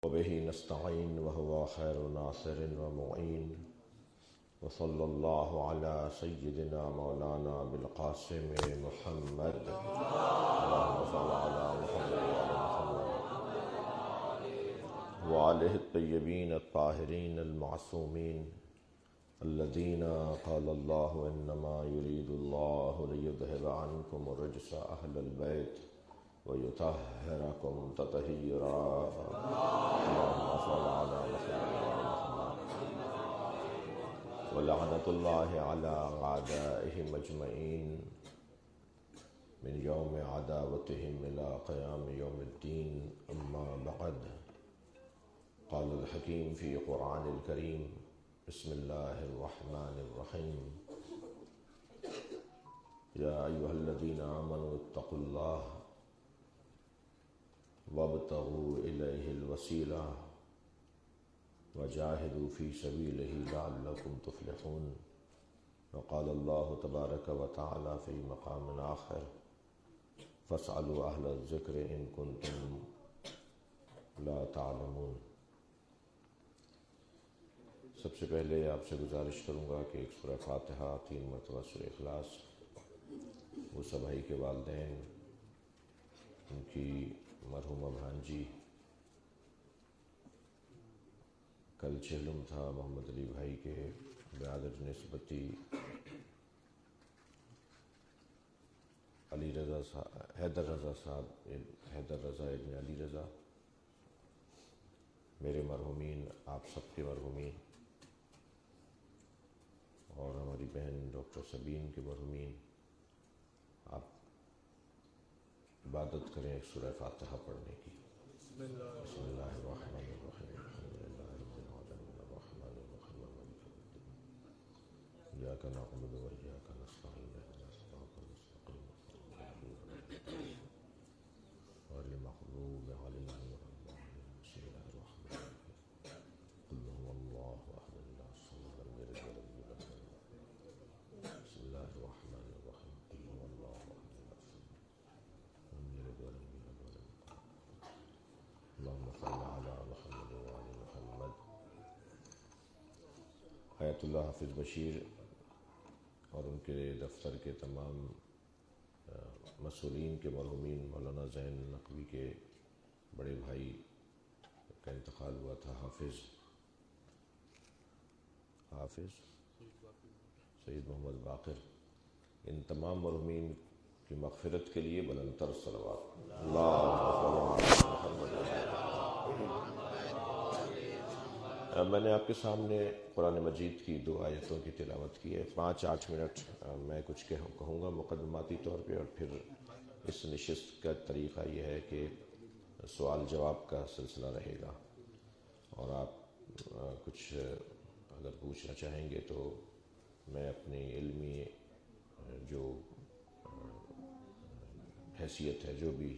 وبه نستعين وهو خير ناصر ومعين وصلى الله على سيدنا مولانا بالقاسم محمد اللهم صل على محمد وآله الطيبين الطاهرين المعصومين الذين قال الله إنما يريد الله ليذهب عنكم الرجس أهل البيت ويطهركم تطهيرا اللهم صل على محمد ولعنة الله على أعدائهم أجمعين من يوم عداوتهم إلى قيام يوم الدين أما بعد قال الحكيم في قرآن الكريم بسم الله الرحمن الرحيم يا أيها الذين آمنوا اتقوا الله وابتغوا إليه الوسيلة وجاهدوا في سبيله لعلكم تفلحون وقال الله تبارك وتعالى في مقام آخر فاسألوا أهل الذكر إن كنتم لا تعلمون. سب سے پہلے آپ سے گزارش کروں گا کہ ایک سورہ فاتحہ 3 مرتبہ سورہ اخلاص موسیٰ بھائی کے والدین ان کی مرحومہ بھانجی کل چہلم تھا محمد علی بھائی کے برادر نسبتی علی رضا صاحب حیدر رضا ابن علی رضا میرے مرحومین آپ سب کے مرحومین اور ہماری بہن ڈاکٹر سبین کے مرحومین آپ عبادت کریں ایک سورہ فاتحہ پڑھنے کی. بسم اللہ الرحمن الرحیم الحمد للہ رب العالمین الرحمن الرحیم مالک یوم الدین ایاک نعبد و ایاک نستعین اهدنا الصراط المستقیم غیر المغضوب علیہم ولا الضالین. بسم اللہ الرحمن الرحیم قل هو اللہ احد اللہ الصمد لم یلد ولم یولد بسم اللہ الرحمن الرحیم قل هو اللہ احد اللہ الصمد لم یلد ولم یولد ولم اللهم صل على محمد وعلى محمد. آیت اللہ حافظ بشیر اور ان کے دفتر کے تمام مسئولین کے مرحومین مولانا زین نقوی کے بڑے بھائی کا انتقال ہوا تھا حافظ سید محمد باقر. ان تمام مرحومین کی مغفرت کے لیے بلندتر صلوات. میں نے آپ کے سامنے قرآن مجید کی 2 آیتوں کی تلاوت کی ہے. 5-8 منٹ میں کچھ کہوں گا مقدماتی طور پہ، اور پھر اس نشست کا طریقہ یہ ہے کہ سوال جواب کا سلسلہ رہے گا، اور آپ کچھ اگر پوچھنا چاہیں گے تو میں اپنی علمی جو حیثیت ہے جو بھی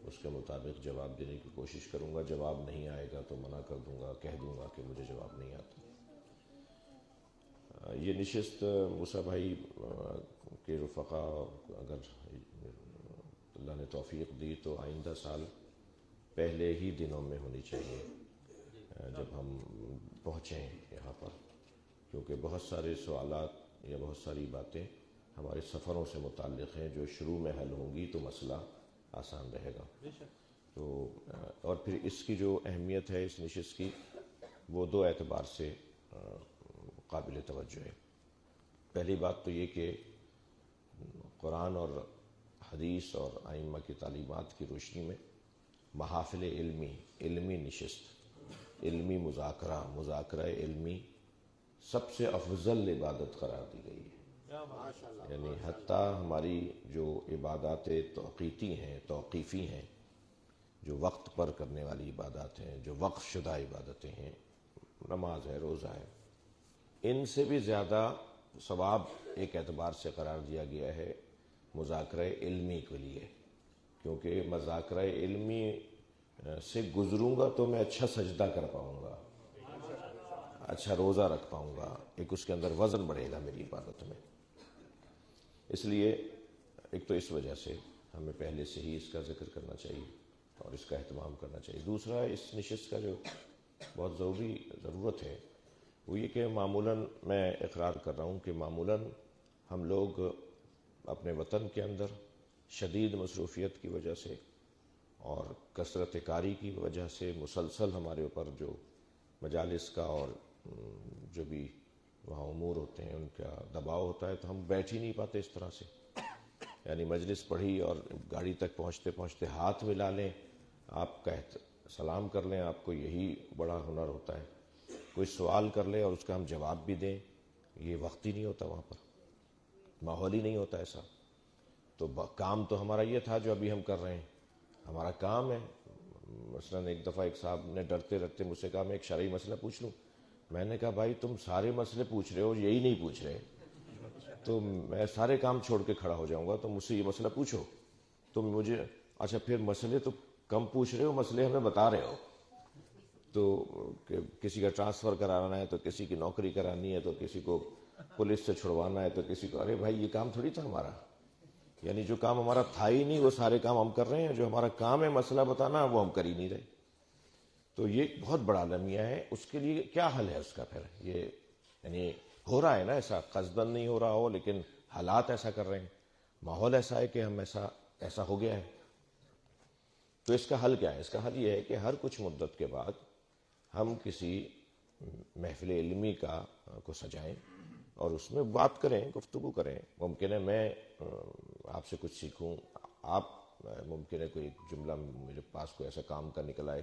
اس کے مطابق جواب دینے کی کوشش کروں گا. جواب نہیں آئے گا تو منع کر دوں گا، کہہ دوں گا کہ مجھے جواب نہیں آتا. یہ نشست موسیٰ بھائی کے رفقا اگر اللہ نے توفیق دی تو آئندہ سال پہلے ہی دنوں میں ہونی چاہیے جب ہم پہنچیں یہاں پر، کیونکہ بہت سارے سوالات یا بہت ساری باتیں ہمارے سفروں سے متعلق ہیں جو شروع میں حل ہوں گی تو مسئلہ آسان رہے گا. تو اور پھر اس کی جو اہمیت ہے اس نشست کی وہ 2 اعتبار سے قابل توجہ ہے. پہلی بات تو یہ کہ قرآن اور حدیث اور ائمہ کی تعلیمات کی روشنی میں محافل علمی نشست، علمی مذاکرہ علمی سب سے افضل عبادت قرار دی گئی ہے. یعنی حتیٰ ہماری جو عبادات توقیفی ہیں، جو وقت پر کرنے والی عبادات ہیں، جو وقف شدہ عبادتیں ہیں، نماز ہے، روزہ ہے، ان سے بھی زیادہ ثواب ایک اعتبار سے قرار دیا گیا ہے مذاکرہ علمی کے لیے، کیونکہ مذاکرہ علمی سے گزروں گا تو میں اچھا سجدہ کر پاؤں گا، اچھا روزہ رکھ پاؤں گا، ایک اس کے اندر وزن بڑھے گا میری عبادت میں. اس لیے ایک تو اس وجہ سے ہمیں پہلے سے ہی اس کا ذکر کرنا چاہیے. اور اس کا اہتمام کرنا چاہیے۔ دوسرا، اس نشست کا جو بہت ضرورت ہے وہ یہ کہ معمولاً میں اقرار کر رہا ہوں کہ معمولاً ہم لوگ اپنے وطن کے اندر شدید مصروفیت کی وجہ سے اور کثرت کاری کی وجہ سے مسلسل ہمارے اوپر جو مجالس کا اور جو بھی وہاں امور ہوتے ہیں ان کا دباؤ ہوتا ہے، تو ہم بیٹھ ہی نہیں پاتے اس طرح سے۔ یعنی مجلس پڑھی اور گاڑی تک پہنچتے پہنچتے ہاتھ ملا لیں، آپ سلام کر لیں، آپ کو یہی بڑا ہنر ہوتا ہے۔ کوئی سوال کر لے اور اس کا ہم جواب بھی دیں، یہ وقت ہی نہیں ہوتا، وہاں پر ماحول ہی نہیں ہوتا ایسا۔ تو کام تو ہمارا یہ تھا جو ابھی ہم کر رہے ہیں، ہمارا کام ہے۔ مثلاً ایک دفعہ ایک صاحب نے ڈرتے ڈرتے مجھ سے کہا میں ایک شرعی مسئلہ پوچھ لوں۔ میں نے کہا بھائی تم سارے مسئلے پوچھ رہے ہو، یہی نہیں پوچھ رہے، تو میں سارے کام چھوڑ کے کھڑا ہو جاؤں گا، تو مجھ سے یہ مسئلہ پوچھو۔ تم مجھے اچھا پھر مسئلے تو کم پوچھ رہے ہو، مسئلے ہمیں بتا رہے ہو۔ تو کسی کا ٹرانسفر کرانا ہے، تو کسی کی نوکری کرانی ہے، تو کسی کو پولیس سے چھڑوانا ہے، تو کسی کو، ارے بھائی یہ کام تھوڑی تھا ہمارا۔ یعنی جو کام ہمارا تھا ہی نہیں وہ سارے کام ہم کر رہے ہیں، جو ہمارا کام ہے مسئلہ بتانا وہ ہم کر ہی نہیں رہے۔ تو یہ بہت بڑا المیہ ہے۔ اس کے لیے کیا حل ہے اس کا؟ پھر یہ یعنی ہو رہا ہے نا ایسا، قصدن نہیں ہو رہا ہو لیکن حالات ایسا کر رہے ہیں، ماحول ایسا ہے کہ ہم ایسا ہو گیا ہے۔ تو اس کا حل کیا ہے؟ اس کا حل یہ ہے کہ ہر کچھ مدت کے بعد ہم کسی محفل علمی کو سجائیں اور اس میں بات کریں، گفتگو کریں۔ ممکن ہے میں آپ سے کچھ سیکھوں، آپ ممکن ہے کوئی جملہ میرے پاس کوئی ایسا کام کا نکل آئے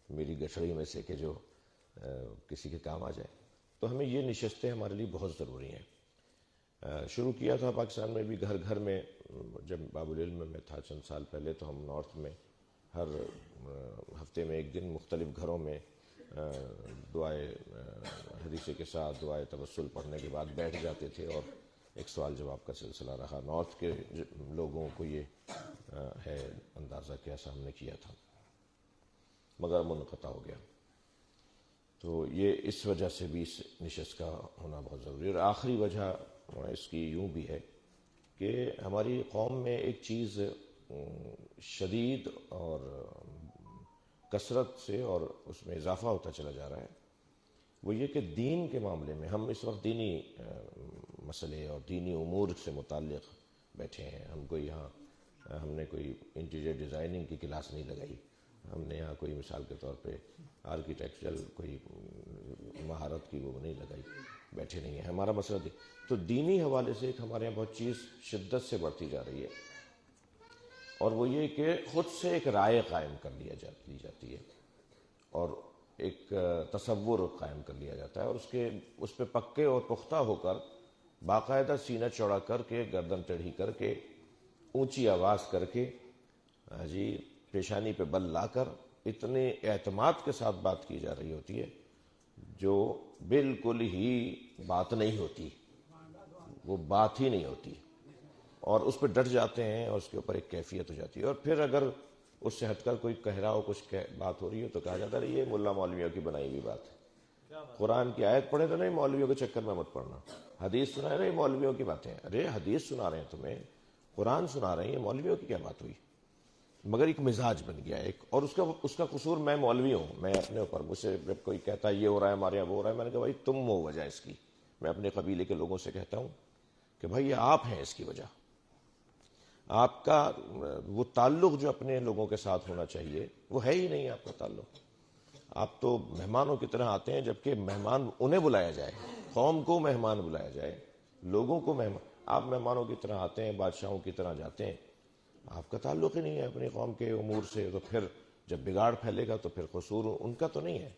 میری گٹھڑی میں سے کہ جو کسی کے کام آ جائے۔ تو ہمیں یہ نشستیں ہمارے لیے بہت ضروری ہیں۔ شروع کیا تھا پاکستان میں بھی، گھر گھر میں، جب باب العلم میں تھا چند سال پہلے، تو ہم نارتھ میں ہر ہفتے میں ایک دن مختلف گھروں میں دعائے حدیثے کے ساتھ دعائے توسل پڑھنے کے بعد بیٹھ جاتے تھے اور ایک سوال جواب کا سلسلہ رہا۔ نارتھ کے لوگوں کو یہ ہے اندازہ کہ ایسا ہم نے کیا تھا، مگر منقطع ہو گیا۔ تو یہ اس وجہ سے بھی اس نشست کا ہونا بہت ضروری ہے۔ اور آخری وجہ اس کی یوں بھی ہے کہ ہماری قوم میں ایک چیز شدید اور کثرت سے اور اس میں اضافہ ہوتا چلا جا رہا ہے، وہ یہ کہ دین کے معاملے میں ہم اس وقت دینی مسئلے اور دینی امور سے متعلق بیٹھے ہیں۔ ہم نے کوئی انٹیریئر ڈیزائننگ کی کلاس نہیں لگائی، ہم نے یہاں کوئی مثال کے طور پہ آرکیٹیکچرل کوئی مہارت کی وہ نہیں لگائی، بیٹھے نہیں ہیں۔ ہمارا مسئلہ تو دینی حوالے سے ایک ہمارے یہاں بہت چیز شدت سے بڑھتی جا رہی ہے، اور وہ یہ کہ خود سے ایک رائے قائم کر لی جاتی ہے اور ایک تصور قائم کر لیا جاتا ہے، اور اس پہ پکے اور پختہ ہو کر باقاعدہ سینہ چوڑا کر کے، گردن ٹیڑھی کر کے، اونچی آواز کر کے، جی پیشانی پہ بل لا کر اتنے اعتماد کے ساتھ بات کی جا رہی ہوتی ہے جو بالکل ہی بات نہیں ہوتی، وہ بات ہی نہیں ہوتی، اور اس پہ ڈٹ جاتے ہیں اور اس کے اوپر ایک کیفیت ہو جاتی ہے۔ اور پھر اگر اس سے ہٹ کر کوئی کہہ رہا ہو، کچھ بات ہو رہی ہو، تو کہا جاتا ہے یہ ملا مولویوں کی بنائی ہوئی بات ہے۔ قرآن کی آیت پڑھے تو نہیں، مولویوں کے چکر میں مت پڑھنا۔ حدیث سنا رہے مولویوں کی باتیں، ارے حدیث سنا رہے ہیں تمہیں، قرآن سنا رہے ہیں، یہ مولویوں کی کیا بات ہوئی؟ مگر ایک مزاج بن گیا ایک، اور اس کا قصور میں مولوی ہوں، میں اپنے اوپر، مجھ سے جب کوئی کہتا ہے یہ ہو رہا ہے ہمارے یہاں وہ ہو رہا ہے، میں نے کہا بھائی تم ہو وجہ اس کی۔ میں اپنے قبیلے کے لوگوں سے کہتا ہوں کہ بھائی یہ آپ ہیں اس کی وجہ۔ آپ کا وہ تعلق جو اپنے لوگوں کے ساتھ ہونا چاہیے وہ ہے ہی نہیں آپ کا تعلق۔ آپ تو مہمانوں کی طرح آتے ہیں، جبکہ مہمان انہیں بلایا جائے، قوم کو مہمان بلایا جائے، لوگوں کو مہمان، آپ مہمانوں کی طرح آتے ہیں، بادشاہوں کی طرح جاتے ہیں، آپ کا تعلق ہی نہیں ہے اپنی قوم کے امور سے۔ تو پھر جب بگاڑ پھیلے گا تو پھر قصور ان کا تو نہیں ہے،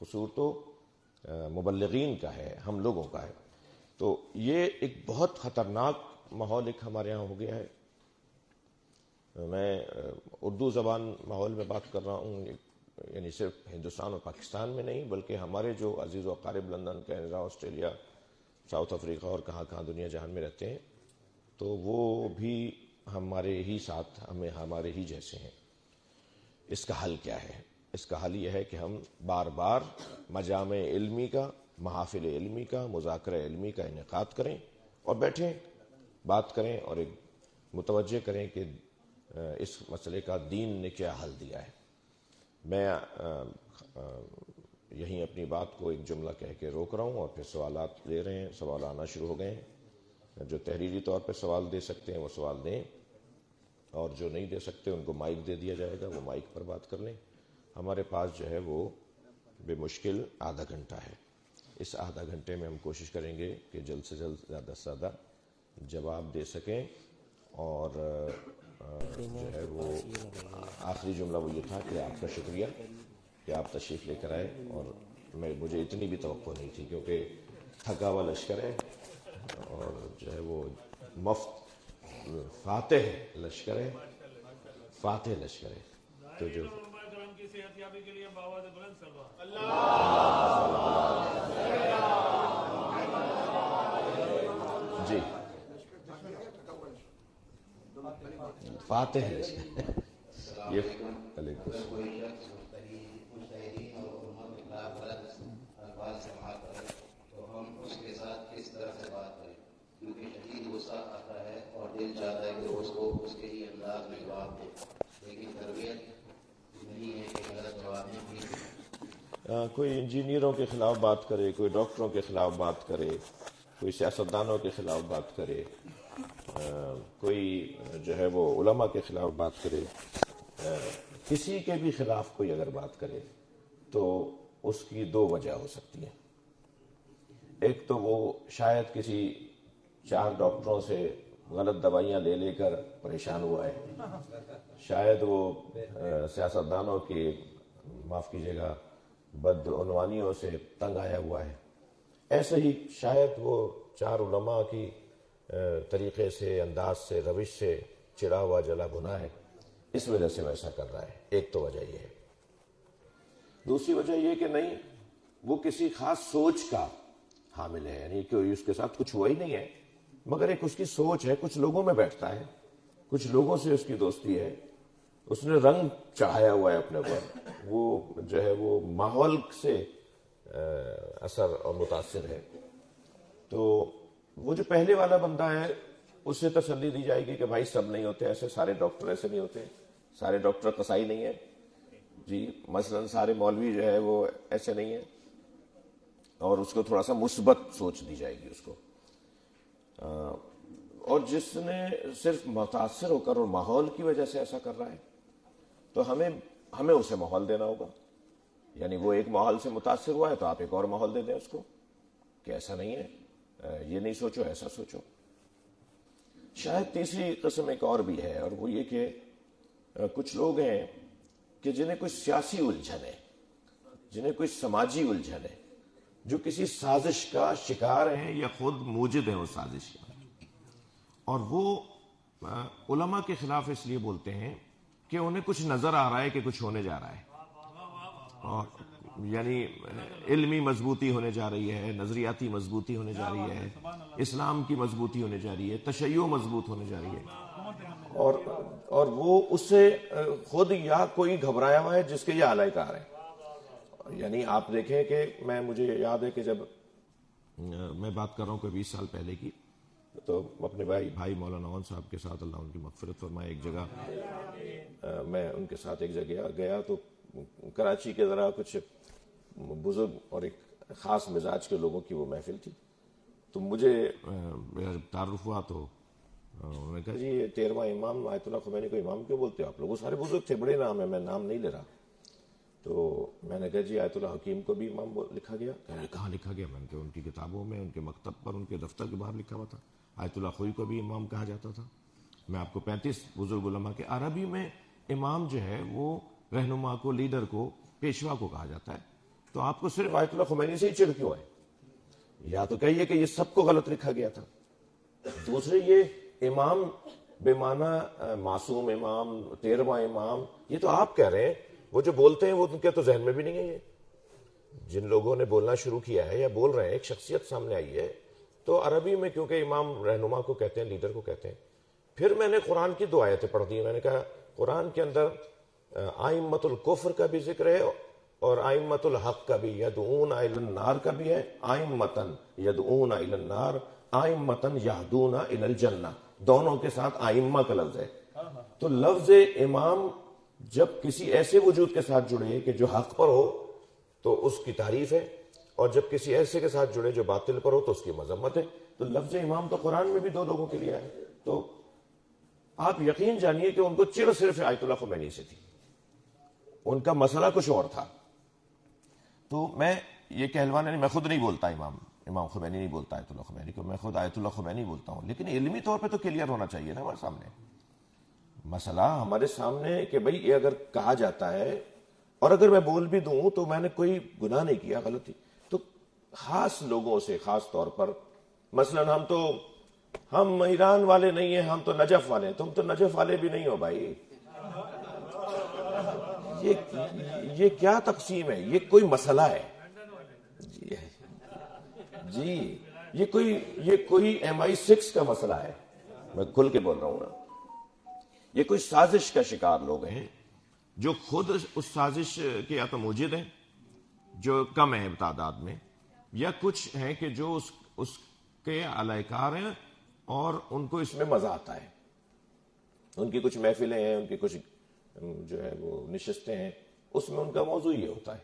قصور تو مبلغین کا ہے، ہم لوگوں کا ہے۔ تو یہ ایک بہت خطرناک ماحول ایک ہمارے ہاں ہو گیا ہے۔ میں اردو زبان ماحول میں بات کر رہا ہوں، یعنی صرف ہندوستان اور پاکستان میں نہیں، بلکہ ہمارے جو عزیز و اقارب London, Canada, Australia, South Africa اور کہاں کہاں دنیا جہان میں رہتے ہیں، تو وہ بھی ہمارے ہی ساتھ، ہمارے ہی جیسے ہیں۔ اس کا حل کیا ہے؟ اس کا حل یہ ہے کہ ہم بار بار مجامع علمی کا، محافل علمی کا، مذاکرہ علمی کا انعقاد کریں اور بیٹھیں، بات کریں اور ایک متوجہ کریں کہ اس مسئلے کا دین نے کیا حل دیا ہے۔ میں یہیں اپنی بات کو ایک جملہ کہہ کے روک رہا ہوں اور پھر سوالات لے رہے ہیں، سوال آنا شروع ہو گئے ہیں۔ جو تحریری طور پہ سوال دے سکتے ہیں وہ سوال دیں، اور جو نہیں دے سکتے ان کو مائک دے دیا جائے گا، وہ مائک پر بات کر لیں۔ ہمارے پاس جو ہے وہ بے مشکل آدھا گھنٹہ ہے۔ اس آدھا گھنٹے میں ہم کوشش کریں گے کہ جلد سے جلد زیادہ سے زیادہ جواب دے سکیں، اور جو ہے وہ آخری جملہ وہ یہ تھا کہ آپ کا شکریہ کہ آپ تشریف لے کر آئے، اور مجھے اتنی بھی توقع نہیں تھی کیونکہ تھکا ہوا لشکر ہے، اور جو ہے وہ مفت فاتح لشکر ہے، فاتح لشکر ہے، تو جو جی فاتح لشکر یہ علیکم کیونکہ شدید غصہ آتا ہے اور دل چاہتا ہے کہ اس کو اس کے ہی انداز میں جواب دے، لیکن تربیت نہیں ہے کہ غلط جواب نہیں دے۔ کوئی انجینئروں کے خلاف بات کرے، کوئی ڈاکٹروں کے خلاف بات کرے، کوئی سیاستدانوں کے خلاف بات کرے، کوئی جو ہے وہ علماء کے خلاف بات کرے، کسی کے بھی خلاف کوئی اگر بات کرے تو اس کی دو وجہ ہو سکتی ہے۔ ایک تو وہ شاید کسی 4 ڈاکٹروں سے غلط دوائیاں لے لے کر پریشان ہوا ہے، شاید وہ سیاستدانوں کی معاف کیجیے گا بدعنوانیوں سے تنگ آیا ہوا ہے، ایسے ہی شاید وہ 4 علماء کی طریقے سے، انداز سے، روش سے چڑا ہوا جلا بھنا ہے، اس وجہ سے ویسا کر رہا ہے۔ ایک تو وجہ یہ ہے۔ دوسری وجہ یہ کہ نہیں، وہ کسی خاص سوچ کا حامل ہے، یعنی کہ اس کے ساتھ کچھ ہوا ہی نہیں ہے، مگر ایک اس کی سوچ ہے، کچھ لوگوں میں بیٹھتا ہے، کچھ لوگوں سے اس کی دوستی ہے، اس نے رنگ چڑھایا ہوا ہے اپنے پر، وہ جو ہے وہ ماحول سے اثر اور متاثر ہے۔ تو وہ جو پہلے والا بندہ ہے اس سے تسلی دی جائے گی کہ بھائی سب نہیں ہوتے ایسے، سارے ڈاکٹر ایسے نہیں ہوتے، سارے ڈاکٹر قصائی نہیں ہیں جی، مثلا سارے مولوی جو ہے وہ ایسے نہیں ہیں، اور اس کو تھوڑا سا مثبت سوچ دی جائے گی اس کو۔ اور جس نے صرف متاثر ہو کر اور ماحول کی وجہ سے ایسا کر رہا ہے تو ہمیں اسے ماحول دینا ہوگا، یعنی وہ ایک ماحول سے متاثر ہوا ہے تو آپ ایک اور ماحول دے دیں اس کو کہ ایسا نہیں ہے، یہ نہیں سوچو، ایسا سوچو۔ شاید تیسری قسم ایک اور بھی ہے، اور وہ یہ کہ کچھ لوگ ہیں کہ جنہیں کوئی سیاسی الجھن ہے، جنہیں کوئی سماجی الجھن ہے، جو کسی سازش کا شکار ہیں یا خود موجد ہیں اس سازش کا، اور وہ علماء کے خلاف اس لیے بولتے ہیں کہ انہیں کچھ نظر آ رہا ہے کہ کچھ ہونے جا رہا ہے، اور یعنی علمی مضبوطی ہونے جا رہی ہے، نظریاتی مضبوطی ہونے جا رہی ہے، اسلام کی مضبوطی ہونے جا رہی ہے، تشیع مضبوط ہونے جا رہی ہے، اور وہ اس سے خود یا کوئی گھبرایا ہوا ہے جس کے یہ اعلی کار ہے۔ یعنی آپ دیکھیں کہ مجھے یاد ہے کہ جب میں بات کر رہا ہوں کوئی 20 سال پہلے کی، تو اپنے بھائی مولانا عون صاحب کے ساتھ، اللہ ان کی مغفرت فرمائے، ایک جگہ میں ان کے ساتھ ایک جگہ گیا تو کراچی کے ذرا کچھ بزرگ اور ایک خاص مزاج کے لوگوں کی وہ محفل تھی، تو مجھے میرا جب تعارف ہوا تو انہوں نے کہا جی یہ 13واں امام آیت اللہ خمینی کو امام کیوں بولتے ہو آپ لوگ؟ وہ سارے بزرگ تھے، بڑے نام ہیں، میں نام نہیں لے رہا۔ تو میں نے کہا جی آیت اللہ حکیم کو بھی امام لکھا گیا؟ کہاں لکھا گیا؟ میں نے کہا ان کی کتابوں میں، ان کے مکتب پر، ان کے دفتر کے باہر لکھا ہوا تھا، آیت اللہ خوئی کو بھی امام کہا جاتا تھا۔ میں آپ کو 35 بزرگ علماء کے، عربی میں امام جو ہے وہ رہنما کو، لیڈر کو، پیشوا کو کہا جاتا ہے، تو آپ کو صرف آیت اللہ خمینی سے ہی چڑ کیوں ہے؟ یا تو کہیے کہ یہ سب کو غلط لکھا گیا تھا۔ دوسرے یہ امام بے معنی معصوم امام، 13واں امام، یہ تو آپ کہہ رہے ہیں، وہ جو بولتے ہیں وہ ان کے تو ذہن میں بھی نہیں ہے۔ یہ جن لوگوں نے بولنا شروع کیا ہے یا بول رہے ہیں، ایک شخصیت سامنے آئی ہے، تو عربی میں کیونکہ امام رہنما کو کہتے ہیں، لیڈر کو کہتے ہیں۔ پھر میں نے قرآن کی 2 آیتیں پڑھ دی، میں نے کہا قرآن کے اندر ائمۃ الکفر کا بھی ذکر ہے اور ائمۃ الحق کا بھی، یدعون الی النار کا بھی ہے، ائمۃن یدعون الی النار ائمۃن یہدون الی الجنہ، دونوں کے ساتھ ائمہ کا لفظ ہے۔ تو لفظ امام جب کسی ایسے وجود کے ساتھ جڑے کہ جو حق پر ہو تو اس کی تعریف ہے، اور جب کسی ایسے کے ساتھ جڑے جو باطل پر ہو تو اس کی مذمت ہے. تو لفظ امام تو قرآن میں بھی 2 لوگوں کے لیے ہے. تو آپ یقین جانیے کہ ان کو چڑ صرف آیت اللہ خمینی سے تھی، ان کا مسئلہ کچھ اور تھا. تو میں یہ کہلوانے نہیں، میں خود نہیں بولتا امام خمینی نہیں بولتا آیت اللہ خمینی کو، میں خود آیت اللہ خمینی بولتا ہوں، لیکن علمی طور پہ تو کلیئر ہونا چاہیے نا ہمارے سامنے مسئلہ، ہمارے سامنے کہ بھئی یہ اگر کہا جاتا ہے اور اگر میں بول بھی دوں تو میں نے کوئی گناہ نہیں کیا، غلطی تو خاص لوگوں سے، خاص طور پر مثلا ہم ایران والے نہیں ہیں، ہم تو نجف والے ہیں. تم تو نجف والے بھی نہیں ہو بھائی. یہ کیا تقسیم ہے؟ یہ کوئی مسئلہ ہے جی، یہ کوئی MI6 کا مسئلہ ہے. میں کھل کے بول رہا ہوں نا، یہ کوئی سازش کا شکار لوگ ہیں جو خود اس سازش کے یا تو موجد ہیں جو کم ہیں تعداد میں، یا کچھ ہیں کہ جو اس کے اہلکار ہیں اور ان کو اس میں مزہ آتا ہے. ان کی کچھ محفلیں ہیں، ان کی کچھ جو ہے وہ نشستیں ہیں، اس میں ان کا موضوع یہ ہوتا ہے.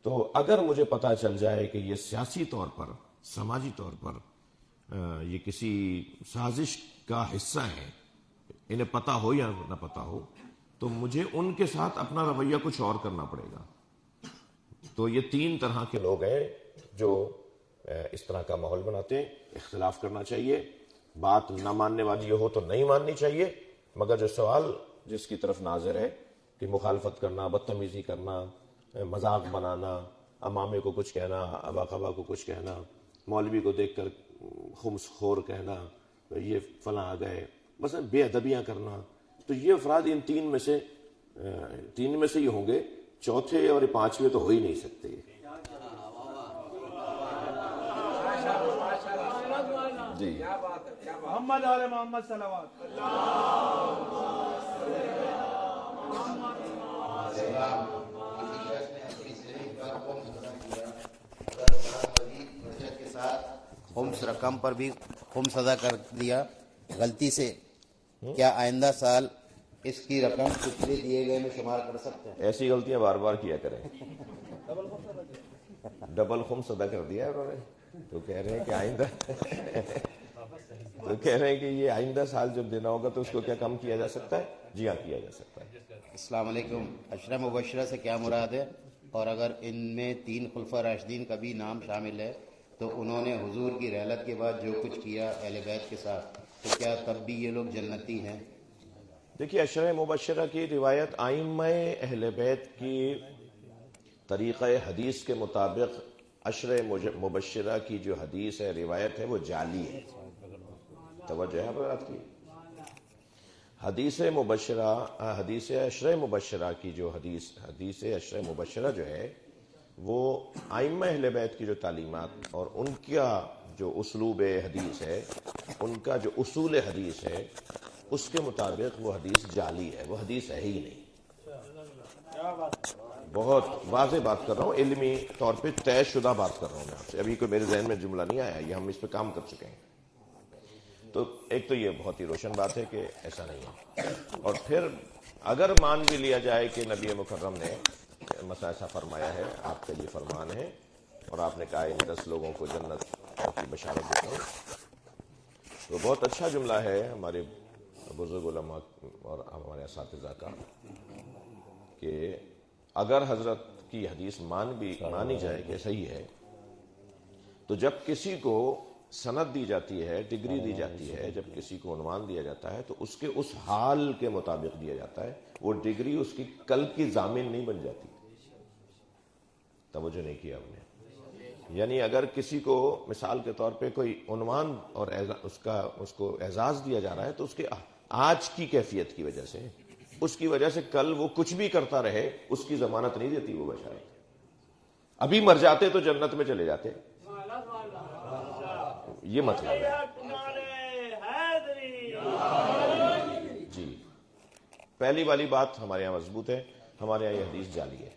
تو اگر مجھے پتا چل جائے کہ یہ سیاسی طور پر، سماجی طور پر یہ کسی سازش کا حصہ ہے، انہیں پتا ہو یا نہ پتا ہو، تو مجھے ان کے ساتھ اپنا رویہ کچھ اور کرنا پڑے گا. تو یہ 3 طرح کے لوگ ہیں جو اس طرح کا ماحول بناتے ہیں. اختلاف کرنا چاہیے، بات نہ ماننے والی ہو تو نہیں ماننی چاہیے، مگر جو سوال جس کی طرف ناظر ہے کہ مخالفت کرنا، بدتمیزی کرنا، مذاق بنانا، امامے کو کچھ کہنا، ابا خبا کو کچھ کہنا، مولوی کو دیکھ کر خمس خور کہنا، یہ فلاں آ گئے، بس بے ادبیاں کرنا، تو یہ افراد ان 3 میں سے ہی ہوں گے. چوتھے اور 5ویں تو ہو ہی نہیں سکتے. جی محمد آل محمد صلوات. خمس رقم پر بھی خمس ادا کر دیا غلطی سے، کیا آئندہ سال اس کی رقم پچھلے دیے گئے میں شمار کر سکتے ہیں؟ ایسی غلطیاں بار بار کیا کریں. ڈبل خمس ادا کر دیا انہوں نے، تو کہہ رہے ہیں کہ یہ آئندہ سال جب دینا ہوگا تو اس کو کیا کم کیا جا سکتا ہے؟ جی ہاں، کیا جا سکتا ہے. السلام علیکم. عشرہ مبشرہ سے کیا مراد ہے؟ اور اگر ان میں 3 خلفاء راشدین کا بھی نام شامل ہے تو انہوں نے حضور کی رحلت کے بعد جو کچھ کیا اہل بیت کے ساتھ، تو کیا تب بھی یہ لوگ جنتی ہیں؟ دیکھیے، عشرہ مبشرہ کی روایت ائمہ اہل بیت کی طریقہ حدیث کے مطابق عشرہ مبشرہ کی جو حدیث ہے، روایت ہے، وہ جعلی ہے. توجہ ہے حضرات کی؟ حدیث عشرہ مبشرہ کی جو حدیث عشرہ مبشرہ جو ہے، وہ ائمہ اہل بیت کی جو تعلیمات اور ان کا جو اسلوب حدیث ہے، ان کا جو اصول حدیث ہے، اس کے مطابق وہ حدیث جعلی ہے، وہ حدیث ہے ہی نہیں. بہت واضح بات کر رہا ہوں، علمی طور پہ طے شدہ بات کر رہا ہوں میں آپ سے. ابھی کوئی میرے ذہن میں جملہ نہیں آیا، یہ ہم اس پہ کام کر چکے ہیں. تو ایک تو یہ بہت ہی روشن بات ہے کہ ایسا نہیں ہے. اور پھر اگر مان بھی لیا جائے کہ نبی مکرم نے مثلا ایسا فرمایا ہے، آپ کا یہ فرمان ہے، اور آپ نے کہا ان 10 لوگوں کو جنت کی بشارت دیتا ہوں، تو بہت اچھا جملہ ہے ہمارے بزرگ علماء اور ہمارے اساتذہ کا کہ اگر حضرت کی حدیث مانی جائے کہ صحیح ہے، تو جب کسی کو سند دی جاتی ہے، ڈگری دی جاتی ہے، جب کسی کو عنوان دیا جاتا ہے تو اس کے اس حال کے مطابق دیا جاتا ہے. وہ ڈگری اس کی کل کی ضامن نہیں بن جاتی. توجہ نہیں کیا ہم نے. یعنی اگر کسی کو مثال کے طور پہ کوئی عنوان اور اس کو اعزاز دیا جا رہا ہے، تو اس کے آج کی کیفیت کی وجہ سے، اس کی وجہ سے کل وہ کچھ بھی کرتا رہے، اس کی ضمانت نہیں دیتی وہ بشارت. ابھی مر جاتے تو جنت میں چلے جاتے، یہ مطلب ہے. جی، پہلی والی بات ہمارے یہاں مضبوط ہے. ہمارے یہاں یہ حدیث جعلی ہے.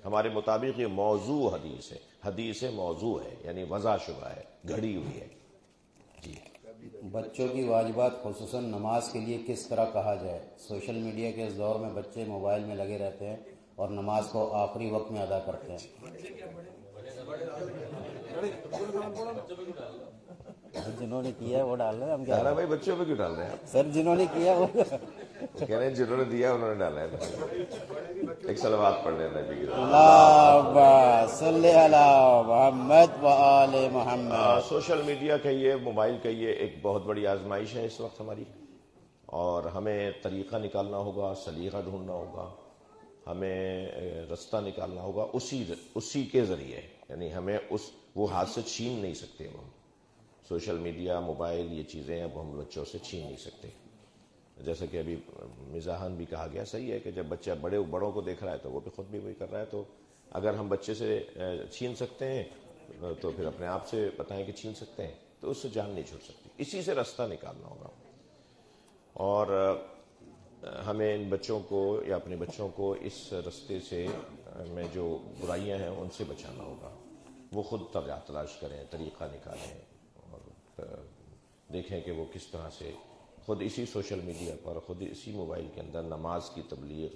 ہمارے مطابق یہ موضوع حدیث ہے، حدیث موضوع ہے، یعنی وضع شدہ ہے، گھڑی ہوئی ہے. جی بچوں کی واجبات خصوصاً نماز کے لیے کس طرح کہا جائے؟ سوشل میڈیا کے اس دور میں بچے موبائل میں لگے رہتے ہیں اور نماز کو آخری وقت میں ادا کرتے ہیں. جنہوں نے کیا وہ ڈال رہے ہیں, ہم کیا بھائی بچوں پہ کیوں ڈال رہے ہیں آپ؟ سر جنہوں نے کیا وہ کہہ رہے ہیں جنہوں نے دیا انہوں نے ڈالا ہے. ایک صلوات پڑھ لینا نبی کی طرف. اللہم صلی علی محمد و آل محمد. سوشل میڈیا کہیے, موبائل کہیے, ایک بہت بڑی آزمائش ہے اس وقت ہماری, اور ہمیں طریقہ نکالنا ہوگا, سلیقہ ڈھونڈنا ہوگا, ہمیں رستہ نکالنا ہوگا اسی کے ذریعے. یعنی ہمیں وہ ہاتھ سے چھین نہیں سکتے. ہم سوشل میڈیا, موبائل, یہ چیزیں اب ہم بچوں سے چھین نہیں سکتے. جیسا کہ ابھی مزاحاً بھی کہا گیا, صحیح ہے کہ جب بچہ بڑوں کو دیکھ رہا ہے تو وہ بھی خود بھی وہی کر رہا ہے. تو اگر ہم بچے سے چھین سکتے ہیں تو پھر اپنے آپ سے بتائیں کہ چھین سکتے ہیں, تو اس سے جان نہیں چھوٹ سکتی. اسی سے راستہ نکالنا ہوگا, اور ہمیں ان بچوں کو یا اپنے بچوں کو اس رستے سے میں جو برائیاں ہیں ان سے بچانا ہوگا. وہ خود تلاش کریں, طریقہ نکالیں, اور دیکھیں کہ وہ کس طرح سے خود اسی سوشل میڈیا پر, خود اسی موبائل کے اندر نماز کی تبلیغ,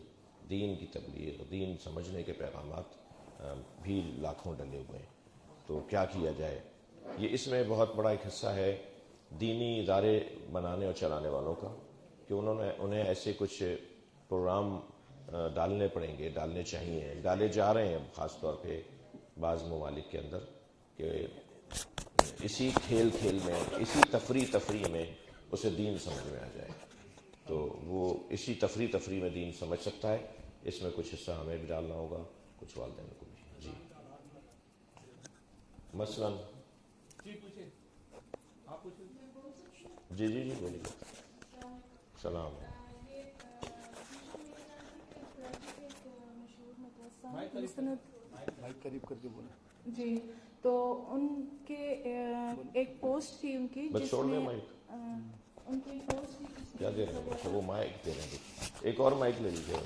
دین کی تبلیغ, دین سمجھنے کے پیغامات بھی لاکھوں ڈلے ہوئے ہیں. تو کیا کیا جائے؟ یہ اس میں بہت بڑا ایک حصہ ہے دینی ادارے بنانے اور چلانے والوں کا, کہ انہیں ایسے کچھ پروگرام ڈالنے پڑیں گے, ڈالنے چاہیے, ڈالے جا رہے ہیں خاص طور پہ بعض ممالک کے اندر, کہ اسی کھیل میں, اسی تفریح میں اسے دین سمجھ میں آ جائے. تو وہ اسی تفریح میں دین سمجھ سکتا ہے. اس میں کچھ حصہ ہمیں بھی ڈالنا ہوگا, کچھ والدین کو بھی. جی مثلاً جی بولیے. سلام. قریب کر کے بولیں. جی, تو ان کے ایک پوسٹ تھی ان کی, بس جس چھوڑ دیں میں مائک. ان کی پوسٹ تھی. کیا دے رہے ہیں؟ وہ مائک دے رہے ہیں. ایک اور مائک لے لیجیے.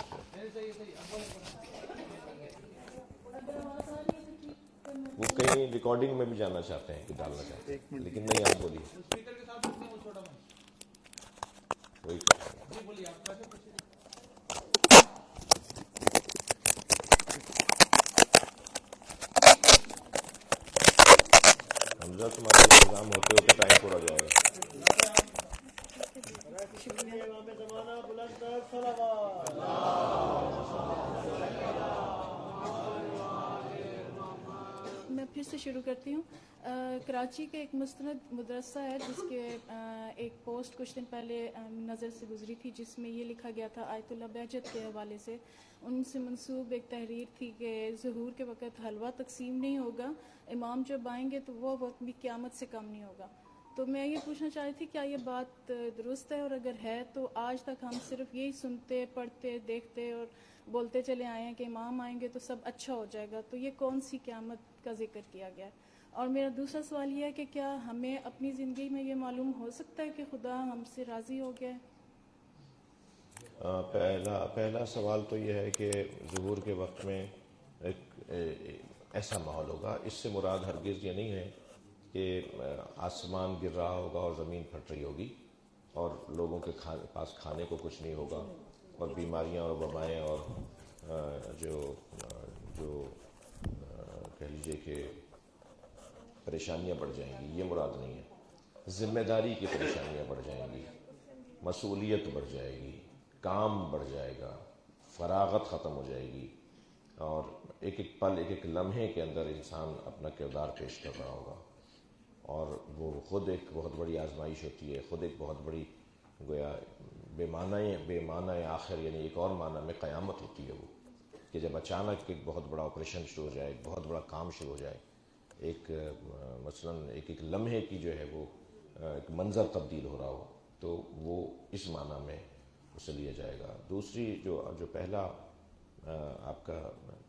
وہ کہیں ریکارڈنگ میں بھی جانا چاہتے ہیں کہ ڈالنا چاہتے ہیں, لیکن نہیں, آپ بولیے. وہی حمزہ, تمہارا انتظام ہوتے ٹائم پورا جائے گا. میں پھر سے شروع کرتی ہوں. کراچی کے ایک مستند مدرسہ ہے جس کے ایک پوسٹ کچھ دن پہلے نظر سے گزری تھی, جس میں یہ لکھا گیا تھا آیت اللہ بہجت کے حوالے سے. ان سے منسوب ایک تحریر تھی کہ ظہور کے وقت حلوہ تقسیم نہیں ہوگا, امام جب آئیں گے تو وہ وقت بھی قیامت سے کم نہیں ہوگا. تو میں یہ پوچھنا چاہ رہی تھی کیا یہ بات درست ہے, اور اگر ہے تو آج تک ہم صرف یہی سنتے, پڑھتے, دیکھتے اور بولتے چلے آئے ہیں کہ امام آئیں گے تو سب اچھا ہو جائے گا. تو یہ کون سی قیامت کا ذکر کیا گیا ہے؟ اور میرا دوسرا سوال یہ ہے کہ کیا ہمیں اپنی زندگی میں یہ معلوم ہو سکتا ہے کہ خدا ہم سے راضی ہو گیا ہے؟ پہلا سوال تو یہ ہے کہ ظہور کے وقت میں ایک ایسا ماحول ہوگا. اس سے مراد ہرگز یہ نہیں ہے کہ آسمان گر رہا ہوگا اور زمین پھٹ رہی ہوگی اور لوگوں کے پاس کھانے کو کچھ نہیں ہوگا, اور بیماریاں اور وبائیں اور جو کہہ لیجیے کہ پریشانیاں بڑھ جائیں گی. یہ مراد نہیں ہے. ذمہ داری کی پریشانیاں بڑھ جائیں گی, مسئولیت بڑھ جائے گی, کام بڑھ جائے گا, فراغت ختم ہو جائے گی, اور ایک ایک پل, ایک ایک لمحے کے اندر انسان اپنا کردار پیش کر رہا ہوگا. اور وہ خود ایک بہت بڑی آزمائش ہوتی ہے, خود ایک بہت بڑی گویا بے معنی آخر, یعنی ایک اور معنی میں قیامت ہوتی ہے وہ, کہ جب اچانک ایک بہت بڑا آپریشن شروع ہو جائے, ایک بہت بڑا کام شروع ہو جائے, ایک مثلاً ایک لمحے کی جو ہے وہ ایک منظر تبدیل ہو رہا ہو, تو وہ اس معنی میں اسے لیا جائے گا. دوسری جو پہلا آپ کا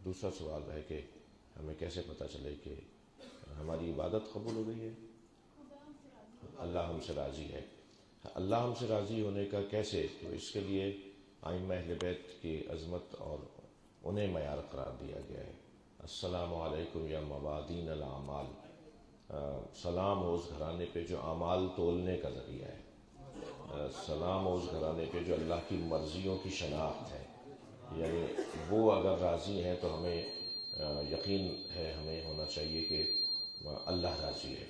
دوسرا سوال ہے کہ ہمیں کیسے پتہ چلے کہ ہماری عبادت قبول ہو گئی ہے, اللہ ہم سے راضی ہے. اللہ ہم سے راضی ہونے کا کیسے؟ تو اس کے لیے ائمہ اہل بیت کی عظمت اور انہیں معیار قرار دیا گیا ہے. السلام علیکم یا موادین الاعمال, سلام ہو اس گھرانے پہ جو اعمال تولنے کا ذریعہ ہے، سلام ہو اس گھرانے پہ جو اللہ کی مرضیوں کی شناخت ہے، یعنی وہ اگر راضی ہیں تو ہمیں یقین ہے، ہمیں ہونا چاہیے کہ اللہ راضی ہے۔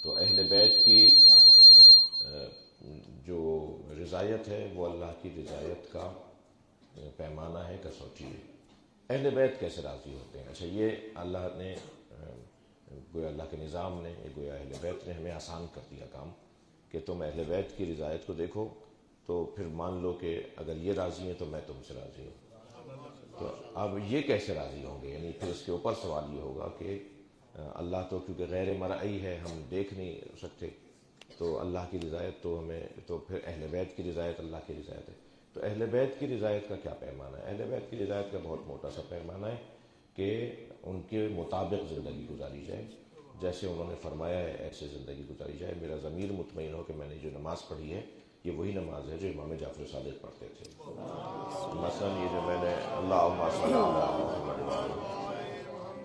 تو اہل بیت کی جو رضایت ہے وہ اللہ کی رضایت کا پیمانہ ہے، کسوٹی ہے۔ اہل بیت کیسے راضی ہوتے ہیں؟ اچھا، یہ اللہ نے گویا اللہ کے نظام نے، گویا اہل بیت نے ہمیں آسان کر دیا کام کہ تم اہل بیت کی رضایت کو دیکھو تو پھر مان لو کہ اگر یہ راضی ہیں تو میں تم سے راضی ہوں۔ تو اب یہ کیسے راضی ہوں گے؟ یعنی پھر اس کے اوپر سوال یہ ہوگا کہ اللہ تو کیونکہ غیر مرئی ہے، ہم دیکھ نہیں سکتے، تو اللہ کی رضایت تو ہمیں، تو پھر اہل بیت کی رضایت اللہ کی رضایت ہے۔ تو اہل بیت کی رضایت کا کیا پیمانہ ہے؟ اہل بیت کی رضایت کا بہت موٹا سا پیمانہ ہے کہ ان کے مطابق زندگی گزاری جائے، جیسے انہوں نے فرمایا ہے ایسے زندگی گزاری جائے۔ میرا ضمیر مطمئن ہو کہ میں نے جو نماز پڑھی ہے یہ وہی نماز ہے جو امام جعفر صادق پڑھتے تھے۔ مثلاً یہ جو میں نے اللہم صلی اللہ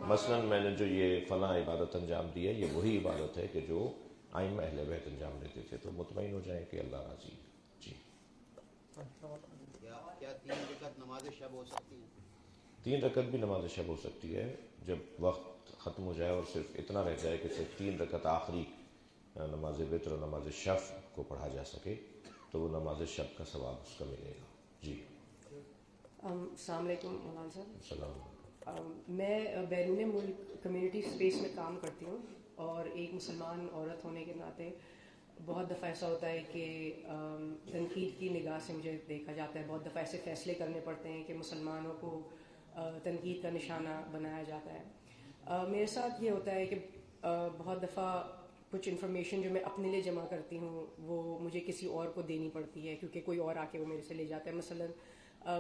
مثلاً میں نے جو یہ فلاں عبادت انجام دی ہے یہ وہی عبادت ہے کہ جو ائمہ اہل بیت انجام دیتے تھے، تو مطمئن ہو جائیں کہ اللہ راضی ہے۔ جی، کیا 3 رکعت نماز شب ہو سکتی ہے؟ 3 رکعت بھی نماز شب ہو سکتی ہے جب وقت ختم ہو جائے اور صرف اتنا رہ جائے کہ صرف 3 رکعت آخری نماز وتر اور نماز شفع کو پڑھا جا سکے تو وہ نماز شب کا ثواب اس کا ملے گا۔ جی، السلام علیکم مولانا صاحب۔ السلام۔ میں بیرون ملک کمیونٹی اسپیس میں کام کرتی ہوں، اور ایک مسلمان عورت ہونے کے ناطے بہت دفعہ ایسا ہوتا ہے کہ تنقید کی نگاہ سے مجھے دیکھا جاتا ہے، بہت دفعہ ایسے فیصلے کرنے پڑتے ہیں کہ مسلمانوں کو تنقید کا نشانہ بنایا جاتا ہے۔ میرے ساتھ یہ ہوتا ہے کہ بہت دفعہ کچھ انفارمیشن جو میں اپنے لیے جمع کرتی ہوں وہ مجھے کسی اور کو دینی پڑتی ہے کیونکہ کوئی اور آ کے وہ میرے سے لے جاتا ہے۔ مثلاً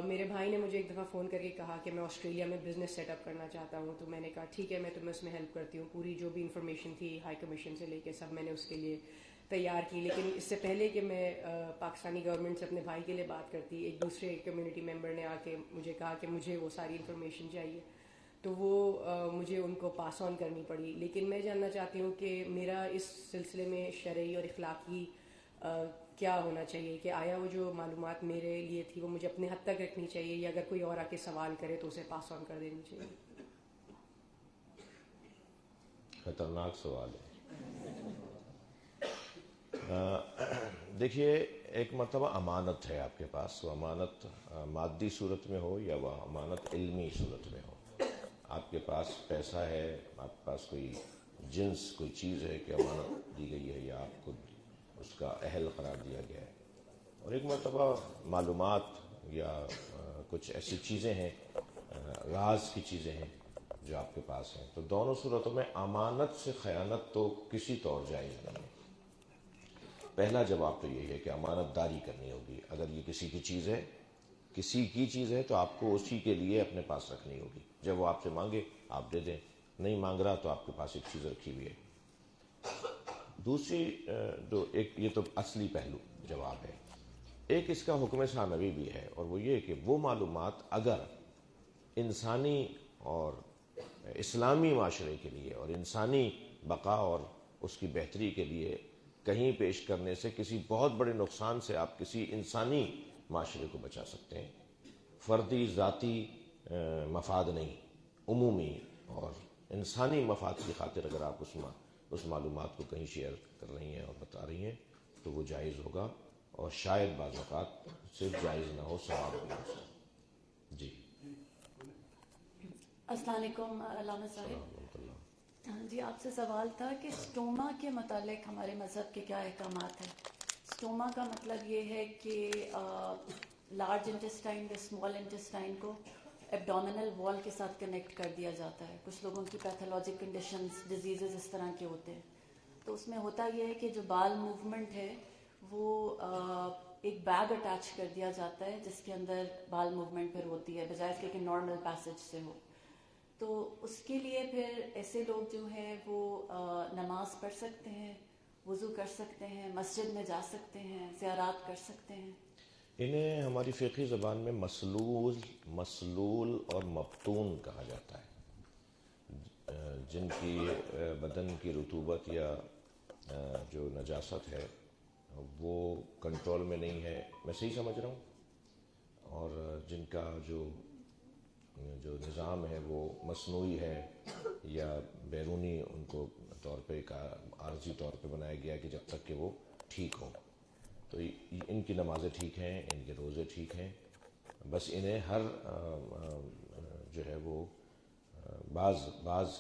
میرے بھائی نے مجھے ایک دفعہ فون کر کے کہا کہ میں آسٹریلیا میں بزنس سیٹ اپ کرنا چاہتا ہوں، تو میں نے کہا ٹھیک ہے، میں تمہیں اس میں ہیلپ کرتی ہوں۔ پوری جو بھی انفارمیشن تھی ہائی کمیشن سے لے کے سب میں نے اس کے لیے تیار کی، لیکن اس سے پہلے کہ میں پاکستانی گورنمنٹ سے اپنے بھائی کے لیے بات کرتی، ایک دوسرے کمیونٹی ممبر نے آ کے مجھے کہا کہ مجھے وہ ساری انفارمیشن چاہیے، تو وہ مجھے ان کو پاس آن کرنی پڑی۔ لیکن میں جاننا چاہتی ہوں کہ میرا اس سلسلے میں شرعی اور اخلاقی کیا ہونا چاہیے، کہ آیا وہ جو معلومات میرے لیے تھی وہ مجھے اپنے حد تک رکھنی چاہیے، یا اگر کوئی اور آ کے سوال کرے تو اسے پاس آن کر دینی چاہیے؟ خطرناک سوال ہے۔ دیکھیے، ایک مرتبہ امانت ہے آپ کے پاس، وہ امانت مادی صورت میں ہو یا وہ امانت علمی صورت میں ہو۔ آپ کے پاس پیسہ ہے، آپ کے پاس کوئی جنس، کوئی چیز ہے کہ امانت دی گئی ہے یا آپ کو اس کا اہل قرار دیا گیا ہے، اور ایک مرتبہ معلومات یا کچھ ایسی چیزیں ہیں، راز کی چیزیں ہیں جو آپ کے پاس ہیں، تو دونوں صورتوں میں امانت سے خیانت تو کسی طور جائز نہیں ہے۔ پہلا جواب تو یہی ہے کہ امانت داری کرنی ہوگی۔ اگر یہ کسی کی چیز ہے، کسی کی چیز ہے تو آپ کو اسی کے لیے اپنے پاس رکھنی ہوگی، جب وہ آپ سے مانگے آپ دے دیں، نہیں مانگ رہا تو آپ کے پاس ایک چیز رکھی ہوئی ہے۔ دوسری جو ایک، یہ تو اصلی پہلو جواب ہے، ایک اس کا حکم ثانوی بھی ہے، اور وہ یہ کہ وہ معلومات اگر انسانی اور اسلامی معاشرے کے لیے اور انسانی بقا اور اس کی بہتری کے لیے کہیں پیش کرنے سے کسی بہت بڑے نقصان سے آپ کسی انسانی معاشرے کو بچا سکتے ہیں، فردی ذاتی مفاد نہیں، عمومی اور انسانی مفاد کی خاطر اگر آپ اس معلومات کو کہیں شیئر کر رہی ہیں اور بتا رہی ہیں تو وہ جائز ہوگا، اور شاید بعض اوقات صرف جائز نہ ہو، ثواب بھی ہو سکتا۔ جی، السلام علیکم علامہ صاحب۔ جی، آپ سے سوال تھا کہ اسٹوما کے متعلق ہمارے مذہب کے کیا احکامات ہیں؟ اسٹوما کا مطلب یہ ہے کہ لارج انٹسٹائن یا اسمال انٹسٹائن کو ایبڈومینل وال کے ساتھ کنیکٹ کر دیا جاتا ہے۔ کچھ لوگوں کی پیتھولوجک کنڈیشنز، ڈیزیزز اس طرح کے ہوتے ہیں، تو اس میں ہوتا یہ ہے کہ جو بال موومنٹ ہے وہ ایک بیگ اٹیچ کر دیا جاتا ہے جس کے اندر بال موومنٹ پھر ہوتی ہے، بجائے اس کے کہ نارمل پیسج سے ہو۔ تو اس کے لیے پھر ایسے لوگ جو ہیں وہ نماز پڑھ سکتے ہیں، وضو کر سکتے ہیں، مسجد میں جا سکتے ہیں، زیارات کر سکتے ہیں۔ انہیں ہماری فقہی زبان میں مسلول اور مبتون کہا جاتا ہے۔ جن کی بدن کی رطوبت یا جو نجاست ہے وہ کنٹرول میں نہیں ہے، میں صحیح سمجھ رہا ہوں، اور جن کا جو نظام ہے وہ مصنوعی ہے یا بیرونی ان کو طور پہ عارضی طور پہ بنایا گیا کہ جب تک کہ وہ ٹھیک ہوں، تو ان کی نمازیں ٹھیک ہیں، ان کے روزے ٹھیک ہیں، بس انہیں ہر جو ہے وہ بعض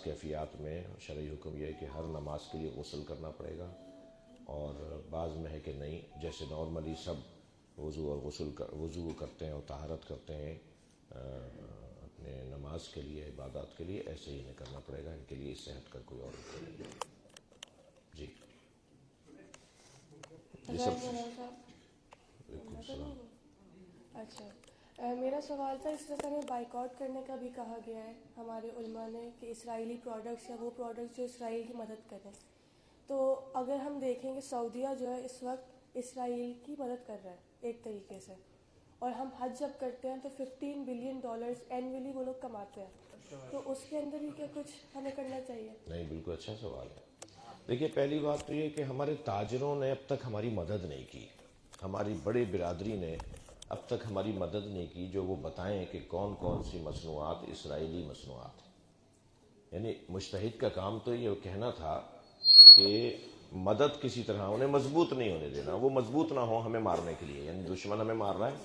کیفیات میں شرعی حکم یہ ہے کہ ہر نماز کے لیے غسل کرنا پڑے گا، اور بعض میں ہے کہ نہیں، جیسے نارملی سب وضو کرتے ہیں اور طہارت کرتے ہیں اپنے نماز کے لیے، عبادات کے لیے، ایسے ہی انہیں کرنا پڑے گا، ان کے لیے اس سے ہٹ کر کوئی اور حکم نہیں ہے۔ جی یہ سب وعلیکم السلام۔ اچھا، میرا سوال تھا، اس طرح ہمیں بائیکاٹ کرنے کا بھی کہا گیا ہے ہمارے علماء نے کہ اسرائیلی پروڈکٹس یا وہ پروڈکٹس جو اسرائیل کی مدد کریں، تو اگر ہم دیکھیں کہ سعودیہ جو ہے اس وقت اسرائیل کی مدد کر رہا ہے ایک طریقے سے، اور ہم حج جب کرتے ہیں تو $15 بلین اینولی وہ لوگ کماتے ہیں، تو اس کے اندر بھی کیا کچھ ہمیں کرنا چاہیے؟ نہیں، بالکل اچھا سوال ہے۔ دیکھیے، پہلی بات تو یہ کہ ہمارے تاجروں نے اب تک ہماری مدد نہیں کی، ہماری بڑی برادری نے اب تک ہماری مدد نہیں کی جو وہ بتائیں کہ کون کون سی مصنوعات اسرائیلی مصنوعات ہیں۔ یعنی مجتہد کا کام تو یہ کہنا تھا کہ مدد کسی طرح انہیں مضبوط نہیں ہونے دینا، وہ مضبوط نہ ہو ہمیں مارنے کے لیے، یعنی دشمن ہمیں مار رہا ہے،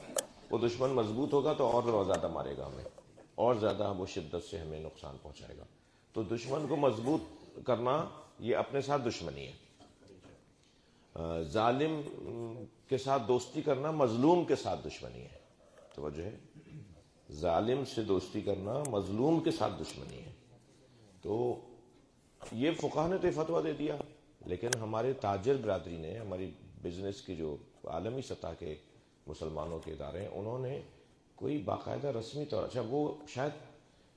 وہ دشمن مضبوط ہوگا تو اور زیادہ مارے گا ہمیں، اور زیادہ وہ شدت سے ہمیں نقصان پہنچائے گا۔ تو دشمن کو مضبوط کرنا یہ اپنے ساتھ دشمنی ہے۔ ظالم کے ساتھ دوستی کرنا مظلوم کے ساتھ دشمنی ہے، توجہ ہے، ظالم سے دوستی کرنا مظلوم کے ساتھ دشمنی ہے۔ تو یہ فقہ نے تو فتویٰ دے دیا، لیکن ہمارے تاجر برادری نے، ہماری بزنس کی جو عالمی سطح کے مسلمانوں کے ادارے ہیں، انہوں نے کوئی باقاعدہ رسمی طور، اچھا وہ شاید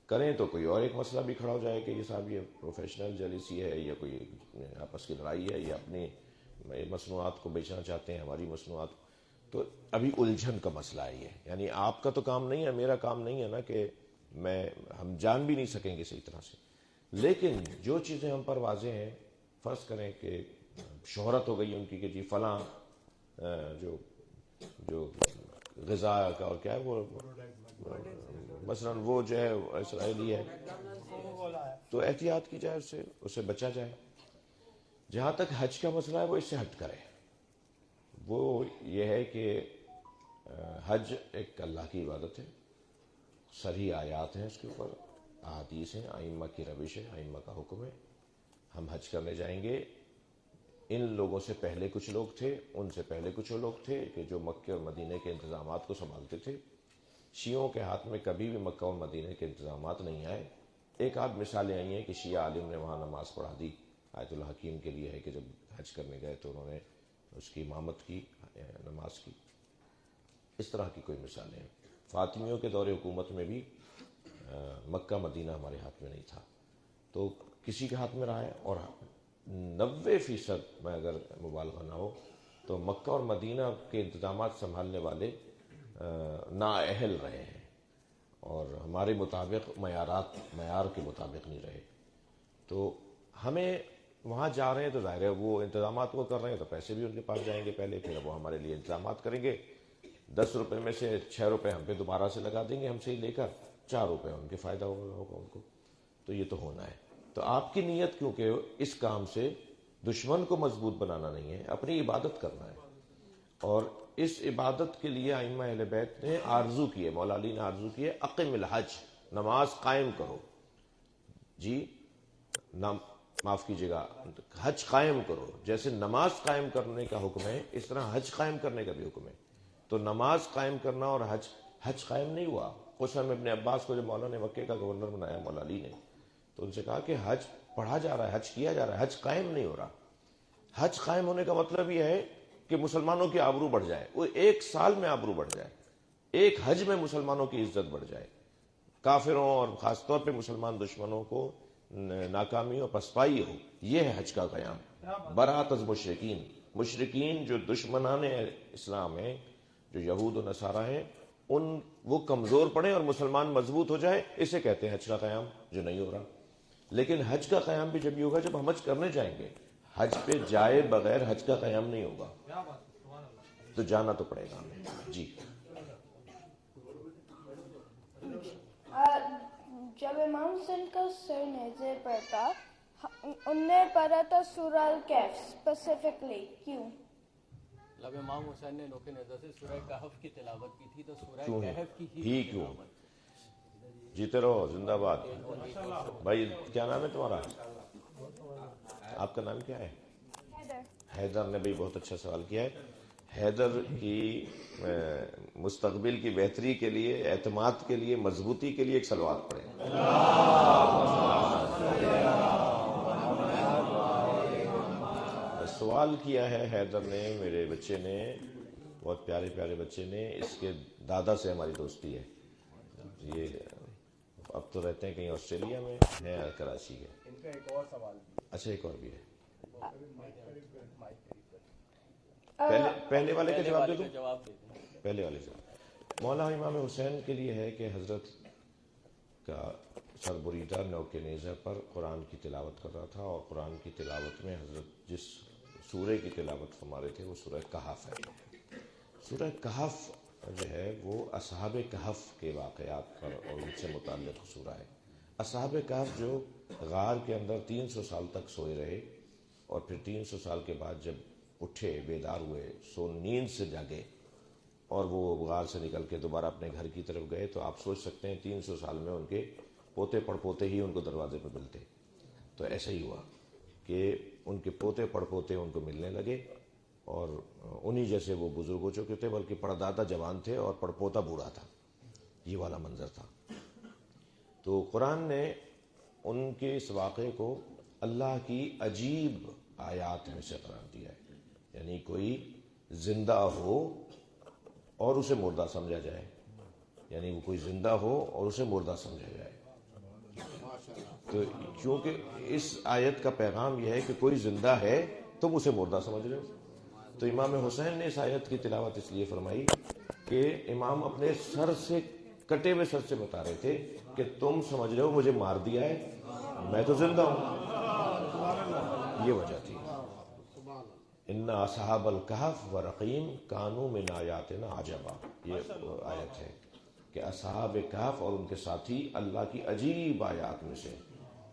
کریں تو کوئی اور ایک مسئلہ بھی کھڑا ہو جائے کہ یہ صاحب یہ پروفیشنل جیلیسی ہے یا کوئی آپس کی لڑائی ہے یا اپنی مصنوعات کو بیچنا چاہتے ہیں، ہماری مصنوعات، تو ابھی الجھن کا مسئلہ ہے یہ۔ یعنی آپ کا تو کام نہیں ہے، میرا کام نہیں ہے نا کہ ہم جان بھی نہیں سکیں گے صحیح طرح سے، لیکن جو چیزیں ہم پر واضح ہیں، فرض کریں کہ شہرت ہو گئی ان کی کہ جی فلاں جو غذا کا اور کیا ہے وہ مثلاً وہ جو ہے اسرائیلی ہے، تو احتیاط کی جائے، اسے بچا جائے۔ جہاں تک حج کا مسئلہ ہے وہ اس سے ہٹ کرے، وہ یہ ہے کہ حج ایک اللہ کی عبادت ہے، صریح آیات ہیں اس کے اوپر، احادیث ہیں، ائمہ کی روش ہے، ائمہ کا حکم ہے، ہم حج کرنے جائیں گے۔ ان لوگوں سے پہلے کچھ لوگ تھے، ان سے پہلے کچھ لوگ تھے کہ جو مکے اور مدینے کے انتظامات کو سنبھالتے تھے۔ شیعوں کے ہاتھ میں کبھی بھی مکہ اور مدینے کے انتظامات نہیں آئے۔ ایک آدھ مثالیں آئی ہیں کہ شیعہ عالم نے وہاں نماز پڑھا دی، آیت اللہ حکیم کے لیے ہے کہ جب حج کرنے گئے تو انہوں نے اس کی امامت کی، نماز کی، اس طرح کی کوئی مثالیں ہیں۔ فاطمیوں کے دور حکومت میں بھی مکہ مدینہ ہمارے ہاتھ میں نہیں تھا، تو کسی کے ہاتھ میں رہا ہے، اور 90% میں اگر مبالغہ نہ ہو تو مکہ اور مدینہ کے انتظامات سنبھالنے والے نااہل رہے ہیں، اور ہمارے مطابق معیار کے مطابق نہیں رہے۔ تو ہمیں وہاں جا رہے ہیں تو ظاہر ہے وہ انتظامات وہ کر رہے ہیں تو پیسے بھی ان کے پاس جائیں گے پہلے، پھر وہ ہمارے لیے انتظامات کریں گے، 10 روپے میں سے 6 روپے ہم پہ دوبارہ سے لگا دیں گے ہم سے ہی لے کر، 4 روپے ان کے فائدہ ہوگا ان کو۔ تو یہ تو ہونا ہے۔ تو آپ کی نیت کیونکہ اس کام سے دشمن کو مضبوط بنانا نہیں ہے، اپنی عبادت کرنا ہے، اور اس عبادت کے لیے ائمہ اہل بیت نے آرزو کی ہے، مولا علی نے آرزو کی ہے، اقم الحج، نماز قائم کرو، جی معاف کیجیے گا، حج قائم کرو۔ جیسے نماز قائم کرنے کا حکم ہے اس طرح حج قائم کرنے کا بھی حکم ہے۔ تو نماز قائم کرنا اور حج قائم نہیں ہوا۔ قسم ابن عباس کو جب مولا نے مکے کا گورنر بنایا مولا علی نے، تو ان سے کہا کہ حج پڑھا جا رہا ہے، حج کیا جا رہا ہے، حج قائم نہیں ہو رہا۔ حج قائم ہونے کا مطلب یہ ہے کہ مسلمانوں کی آبرو بڑھ جائے، وہ 1 سال میں آبرو بڑھ جائے، ایک حج میں مسلمانوں کی عزت بڑھ جائے، کافروں اور خاص طور پہ مسلمان دشمنوں کو ناکامی اور پسپائی ہو۔ یہ ہے حج کا قیام، برات از مشرکین جو دشمنان اسلام ہیں، جو یہود و نصارہ ہیں، وہ کمزور پڑے اور مسلمان مضبوط ہو جائے، اسے کہتے ہیں حج کا قیام، جو نہیں ہو رہا۔ لیکن حج کا قیام بھی جب یہ ہوگا جب ہم حج کرنے جائیں گے. حج پہ جائے بغیر حج کا قیام نہیں ہوگا, تو جانا تو پڑے گا ہمیں. جی جب امام حسین کا سر نیزے پر تھا, ان نے پڑھا تھا سورہ الکہف اسپیسیفکلی, کیوں؟ جب امام حسین نے نوک نیزہ سے سورہ کہف کی تلاوت کی تھی تو سورہ کیوں کہف کی ہی کیوں؟ جیتے رہو, زندہ باد. بھائی کیا نام ہے تمہارا؟ آپ کا نام کیا ہے؟ حیدر نے بھی بہت اچھا سوال کیا ہے. حیدر کی مستقبل کی بہتری کے لیے, اعتماد کے لیے, مضبوطی کے لیے ایک صلوات پڑھیں. سوال کیا ہے حیدر نے, میرے بچے نے, بہت پیارے پیارے بچے نے. اس کے دادا سے ہماری دوستی ہے. یہ اب تو رہتے ہیں کہیں آسٹریلیا میں, ہے کراچی کے. ان کا ایک اور سوال بھی. اچھا ایک اور بھی ہے. پہلے والے کا جواب دے دو. پہلے والے سے مولا امام حسین کے لیے ہے کہ حضرت کا سر بریدہ نوک نیزہ پر قرآن کی تلاوت کر رہا تھا, اور قرآن کی تلاوت میں حضرت جس سورہ کی تلاوت فرما رہے تھے وہ سورہ کہف ہے. سورہ کہف جو ہے وہ اصحاب کہف کے واقعات پر اور ان سے متعلق سورہ ہے. اصحاب کہف جو غار کے اندر 300 سال تک سوئے رہے, اور پھر 300 سال کے بعد جب اٹھے, بیدار ہوئے, نیند سے جاگے, اور وہ غار سے نکل کے دوبارہ اپنے گھر کی طرف گئے, تو آپ سوچ سکتے ہیں 300 سال میں ان کے پوتے پڑ پوتے ہی ان کو دروازے پہ ملتے. تو ایسا ہی ہوا کہ ان کے پوتے پڑ پوتے ان کو ملنے لگے, اور انہی جیسے وہ بزرگ ہو چکے تھے, بلکہ پڑدادا جوان تھے اور پڑ پوتا بوڑھا تھا. یہ والا منظر تھا. تو قرآن نے ان کے اس واقعے کو اللہ کی عجیب آیات میں سے قرار دیا ہے. یعنی کوئی زندہ ہو اور اسے مردہ سمجھا جائے, یعنی وہ کوئی زندہ ہو اور اسے مردہ سمجھا جائے. تو کیونکہ اس آیت کا پیغام یہ ہے کہ کوئی زندہ ہے تم اسے مردہ سمجھ رہے ہو. تو امام حسین نے اس آیت کی تلاوت اس لیے فرمائی کہ امام اپنے سر سے, کٹے ہوئے سر سے بتا رہے تھے کہ تم سمجھ رہے ہو مجھے مار دیا ہے, میں تو زندہ ہوں. یہ وجہ تھی. ان اصحاب الکہف ورقیم کانوا من آیاتنا عجبا, یہ آیت ہے کہ اصحاب کہف اور ان کے ساتھی اللہ کی عجیب آیات میں سے.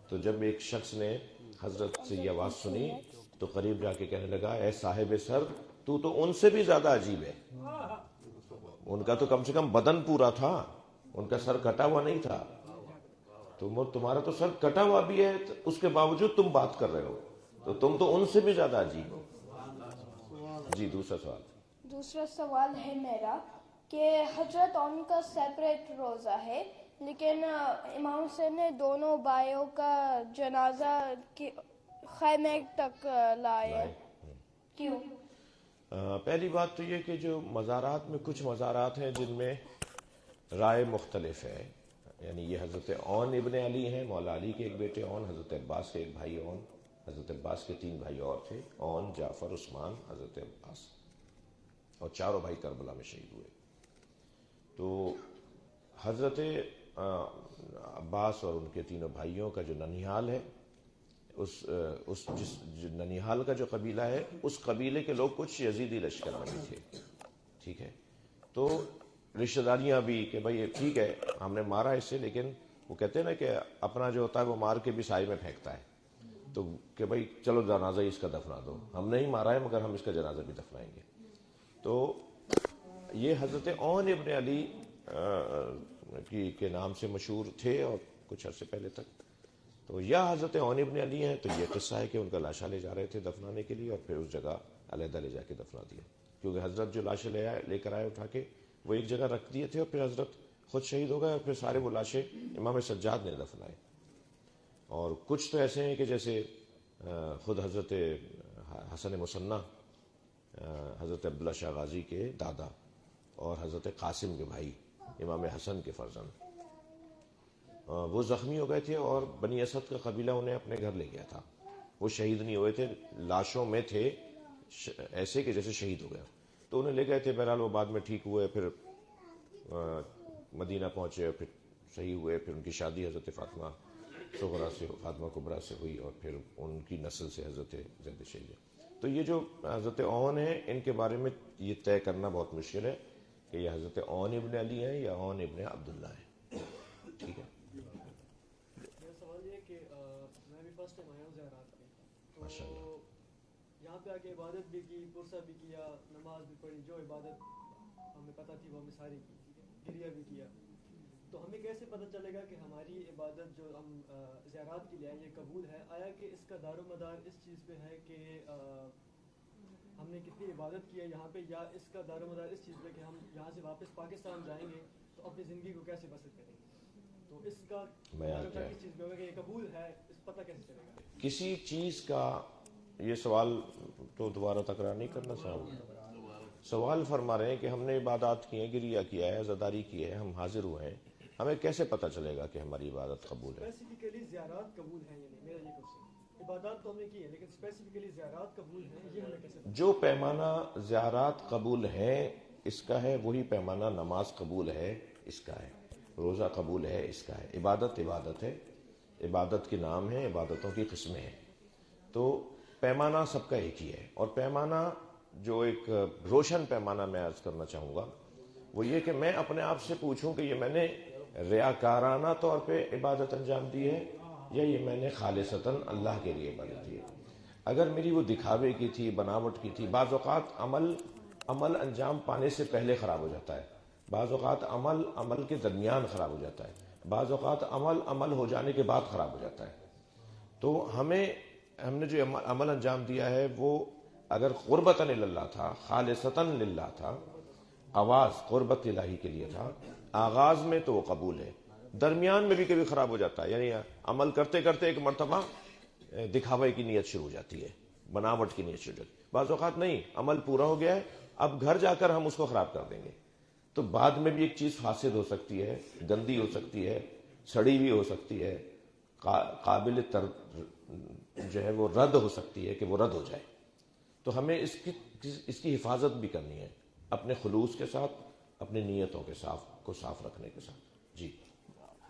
تو جب ایک شخص نے حضرت سے یہ آواز سنی تو قریب جا کے کہنے لگا, اے صاحب سر, تو ان سے بھی زیادہ عجیب ہے. ان کا تو کم سے کم بدن پورا تھا, ان کا سر کٹا ہوا نہیں تھا. تمہارا تو سر کٹا ہوا بھی ہے, اس کے باوجود تم بات کر رہے ہو, تو تم تو ان سے بھی زیادہ عجیب ہو. جی دوسرا سوال. دوسرا سوال ہے میرا کہ حضرت ان کا سیپریٹ روزہ ہے, لیکن امام حسین نے دونوں بھائیوں کا جنازہ خیمے تک لائے, کیوں؟ پہلی بات تو یہ کہ جو مزارات میں کچھ مزارات ہیں جن میں رائے مختلف ہے. یعنی یہ حضرت اون ابن علی ہیں, مولا علی کے ایک بیٹے اون, حضرت عباس کے ایک بھائی اون, حضرت عباس کے 3 بھائی اور تھے, اون, جعفر, عثمان, حضرت عباس, اور چاروں بھائی کربلا میں شہید ہوئے. تو حضرت عباس اور ان کے 3 بھائیوں کا جو ننیحال ہے, جس ننیحال کا جو قبیلہ ہے, اس قبیلے کے لوگ کچھ یزیدی لشکر میں بھی تھے. ٹھیک ہے, تو رشتہ داریاں بھی کہ بھائی ٹھیک ہے ہم نے مارا اسے, لیکن وہ کہتے ہیں نا کہ اپنا جو ہوتا ہے وہ مار کے بھی سائے میں پھینکتا ہے. تو کہ بھائی چلو جنازہ اس کا دفنا دو, ہم نے ہی مارا ہے مگر ہم اس کا جنازہ بھی دفنائیں گے. تو یہ حضرت اون ابن علی کے نام سے مشہور تھے اور کچھ عرصے پہلے تک. تو یا حضرت اون ابن علی ہیں, تو یہ قصہ ہے کہ ان کا لاشا لے جا رہے تھے دفنانے کے لیے, اور پھر اس جگہ علیحدہ لے جا کے دفنا دیا. کیونکہ حضرت جو لاشیں لے کر آئے اٹھا کے وہ ایک جگہ رکھ دیے تھے, اور پھر حضرت خود شہید ہو گئے, اور پھر سارے وہ لاشیں امام سجاد نے دفنائے. اور کچھ تو ایسے ہیں کہ جیسے خود حضرت حسن مصنع, حضرت عبداللہ شاہ غازی کے دادا, اور حضرت قاسم کے بھائی امام حسن کے فرزند, وہ زخمی ہو گئے تھے, اور بنی اسد کا قبیلہ انہیں اپنے گھر لے گیا تھا. وہ شہید نہیں ہوئے تھے, لاشوں میں تھے ایسے کہ جیسے شہید ہو گیا, تو انہیں لے گئے تھے. بہرحال وہ بعد میں ٹھیک ہوئے, پھر مدینہ پہنچے, پھر صحیح ہوئے, پھر ان کی شادی حضرت فاطمہ صغرا سے فاطمہ کبریٰ سے ہوئی اور پھر ان کی نسل سے حضرت زید شیعہ. تو یہ جو حضرت اون ہیں ان کے بارے میں یہ طے کرنا بہت مشکل ہے کہ یہ حضرت اون ابن علی ہیں یا اون ابن عبداللہ ہیں. ٹھیک ہے. میرا سوال یہ ہے کہ میں بھی فرسٹ ٹائم آیا ہوں زیارات پہ, تو یہاں پہ آ کے عبادت بھی کی, پرسہ بھی کیا, نماز بھی پڑھی, جو عبادت ہمیں پتہ تھی وہ ہمیں ساری کی, گریہ بھی کیا. تو ہمیں کیسے پتہ چلے گا کہ ہماری عبادت جو ہم زیارات کے لیے آئے یہ قبول ہے؟ آیا کہ اس کا دار و مدار اس چیز پہ ہے کہ ہم نے کتنی عبادت کی ہے یہاں پہ, یا اس کا دار و مدار اس چیز پہ کہ ہم یہاں سے واپس پاکستان جائیں گے تو اپنی زندگی کو کیسے بسر کریں گے؟ تو اس کا کس چیز پہ ہوگا کہ یہ قبول ہے, اس پتہ کیسے چلے گا؟ کسی چیز کا یہ سوال تو دوبارہ تکرار نہیں کرنا صاحب. سوال فرما رہے ہیں کہ ہم نے عبادات کی ہیں, گریہ کیا ہے, عزاداری کی ہے, ہم حاضر ہوئے ہیں, ہمیں کیسے پتہ چلے گا کہ ہماری عبادت قبول ہے؟ اسپیسیفکلی زیارات قبول ہیں, یعنی میرا یہ کوشچن, عبادات تو ہم نے کی ہے لیکن اسپیسیفکلی زیارات قبول ہیں, یہ ہمیں کیسے؟ جو پیمانہ زیارات قبول ہیں اس کا ہے وہی پیمانہ نماز قبول ہے اس کا ہے, روزہ قبول ہے اس کا ہے. عبادت عبادت ہے, عبادت کے نام ہیں, عبادتوں کی قسمیں ہیں. تو پیمانہ سب کا ایک ہی ہے. اور پیمانہ جو ایک روشن پیمانہ میں عرض کرنا چاہوں گا وہ یہ کہ میں اپنے آپ سے پوچھوں کہ یہ میں نے ریاکارانہ طور پہ عبادت انجام دی ہے یا یہ میں نے خالصتاً اللہ کے لیے عبادت دی ہے. اگر میری وہ دکھاوے کی تھی, بناوٹ کی تھی, بعض اوقات عمل انجام پانے سے پہلے خراب ہو جاتا ہے, بعض اوقات عمل کے درمیان خراب ہو جاتا ہے, بعض اوقات عمل ہو جانے کے بعد خراب ہو جاتا ہے. تو ہم نے جو عمل انجام دیا ہے وہ اگر قربتاً اللہ تھا, خالصتاً للہ تھا, آواز قربت الہی کے لیے تھا, آغاز میں تو وہ قبول ہے, درمیان میں بھی کبھی خراب ہو جاتا ہے, یعنی عمل کرتے کرتے ایک مرتبہ دکھاوے کی نیت شروع ہو جاتی ہے, بناوٹ کی نیت شروع ہو جاتی ہے. بعض اوقات نہیں, عمل پورا ہو گیا ہے, اب گھر جا کر ہم اس کو خراب کر دیں گے, تو بعد میں بھی ایک چیز فاسد ہو سکتی ہے, گندی ہو سکتی ہے, سڑی بھی ہو سکتی ہے, قابل جو ہے وہ رد ہو سکتی ہے کہ وہ رد ہو جائے. تو ہمیں اس کی حفاظت بھی کرنی ہے اپنے خلوص کے ساتھ, اپنی نیتوں کے کو صاف رکھنے کے ساتھ. جی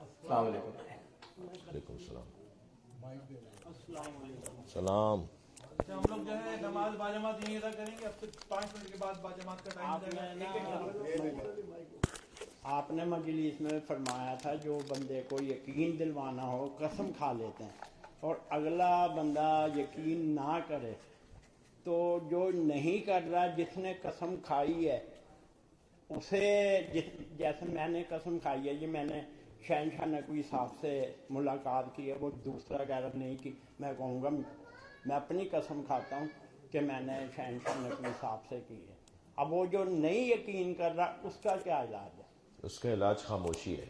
السلام علیکم. وعلیکم السلام. سلام. ہم لوگ جو ہے نماز باجماعت یہیں ادا کریں گے, اب سے 5 منٹ کے بعد باجماعت کا ٹائم. آپ نے مجلس میں فرمایا تھا جو بندے کو یقین دلوانا ہو قسم کھا لیتے ہیں, اور اگلا بندہ یقین نہ کرے تو جو نہیں کر رہا, جس نے قسم کھائی ہے اسے, جیسے میں نے قسم کھائی ہے, یہ میں نے شہنشاہ نقوی صاحب سے ملاقات کی ہے, وہ دوسرا غیرت نہیں کی, میں کہوں گا میں اپنی قسم کھاتا ہوں کہ میں نے شہنشاہ نقوی صاحب سے کی ہے. اب وہ جو نہیں یقین کر رہا اس کا کیا علاج ہے؟ اس کا علاج خاموشی ہے.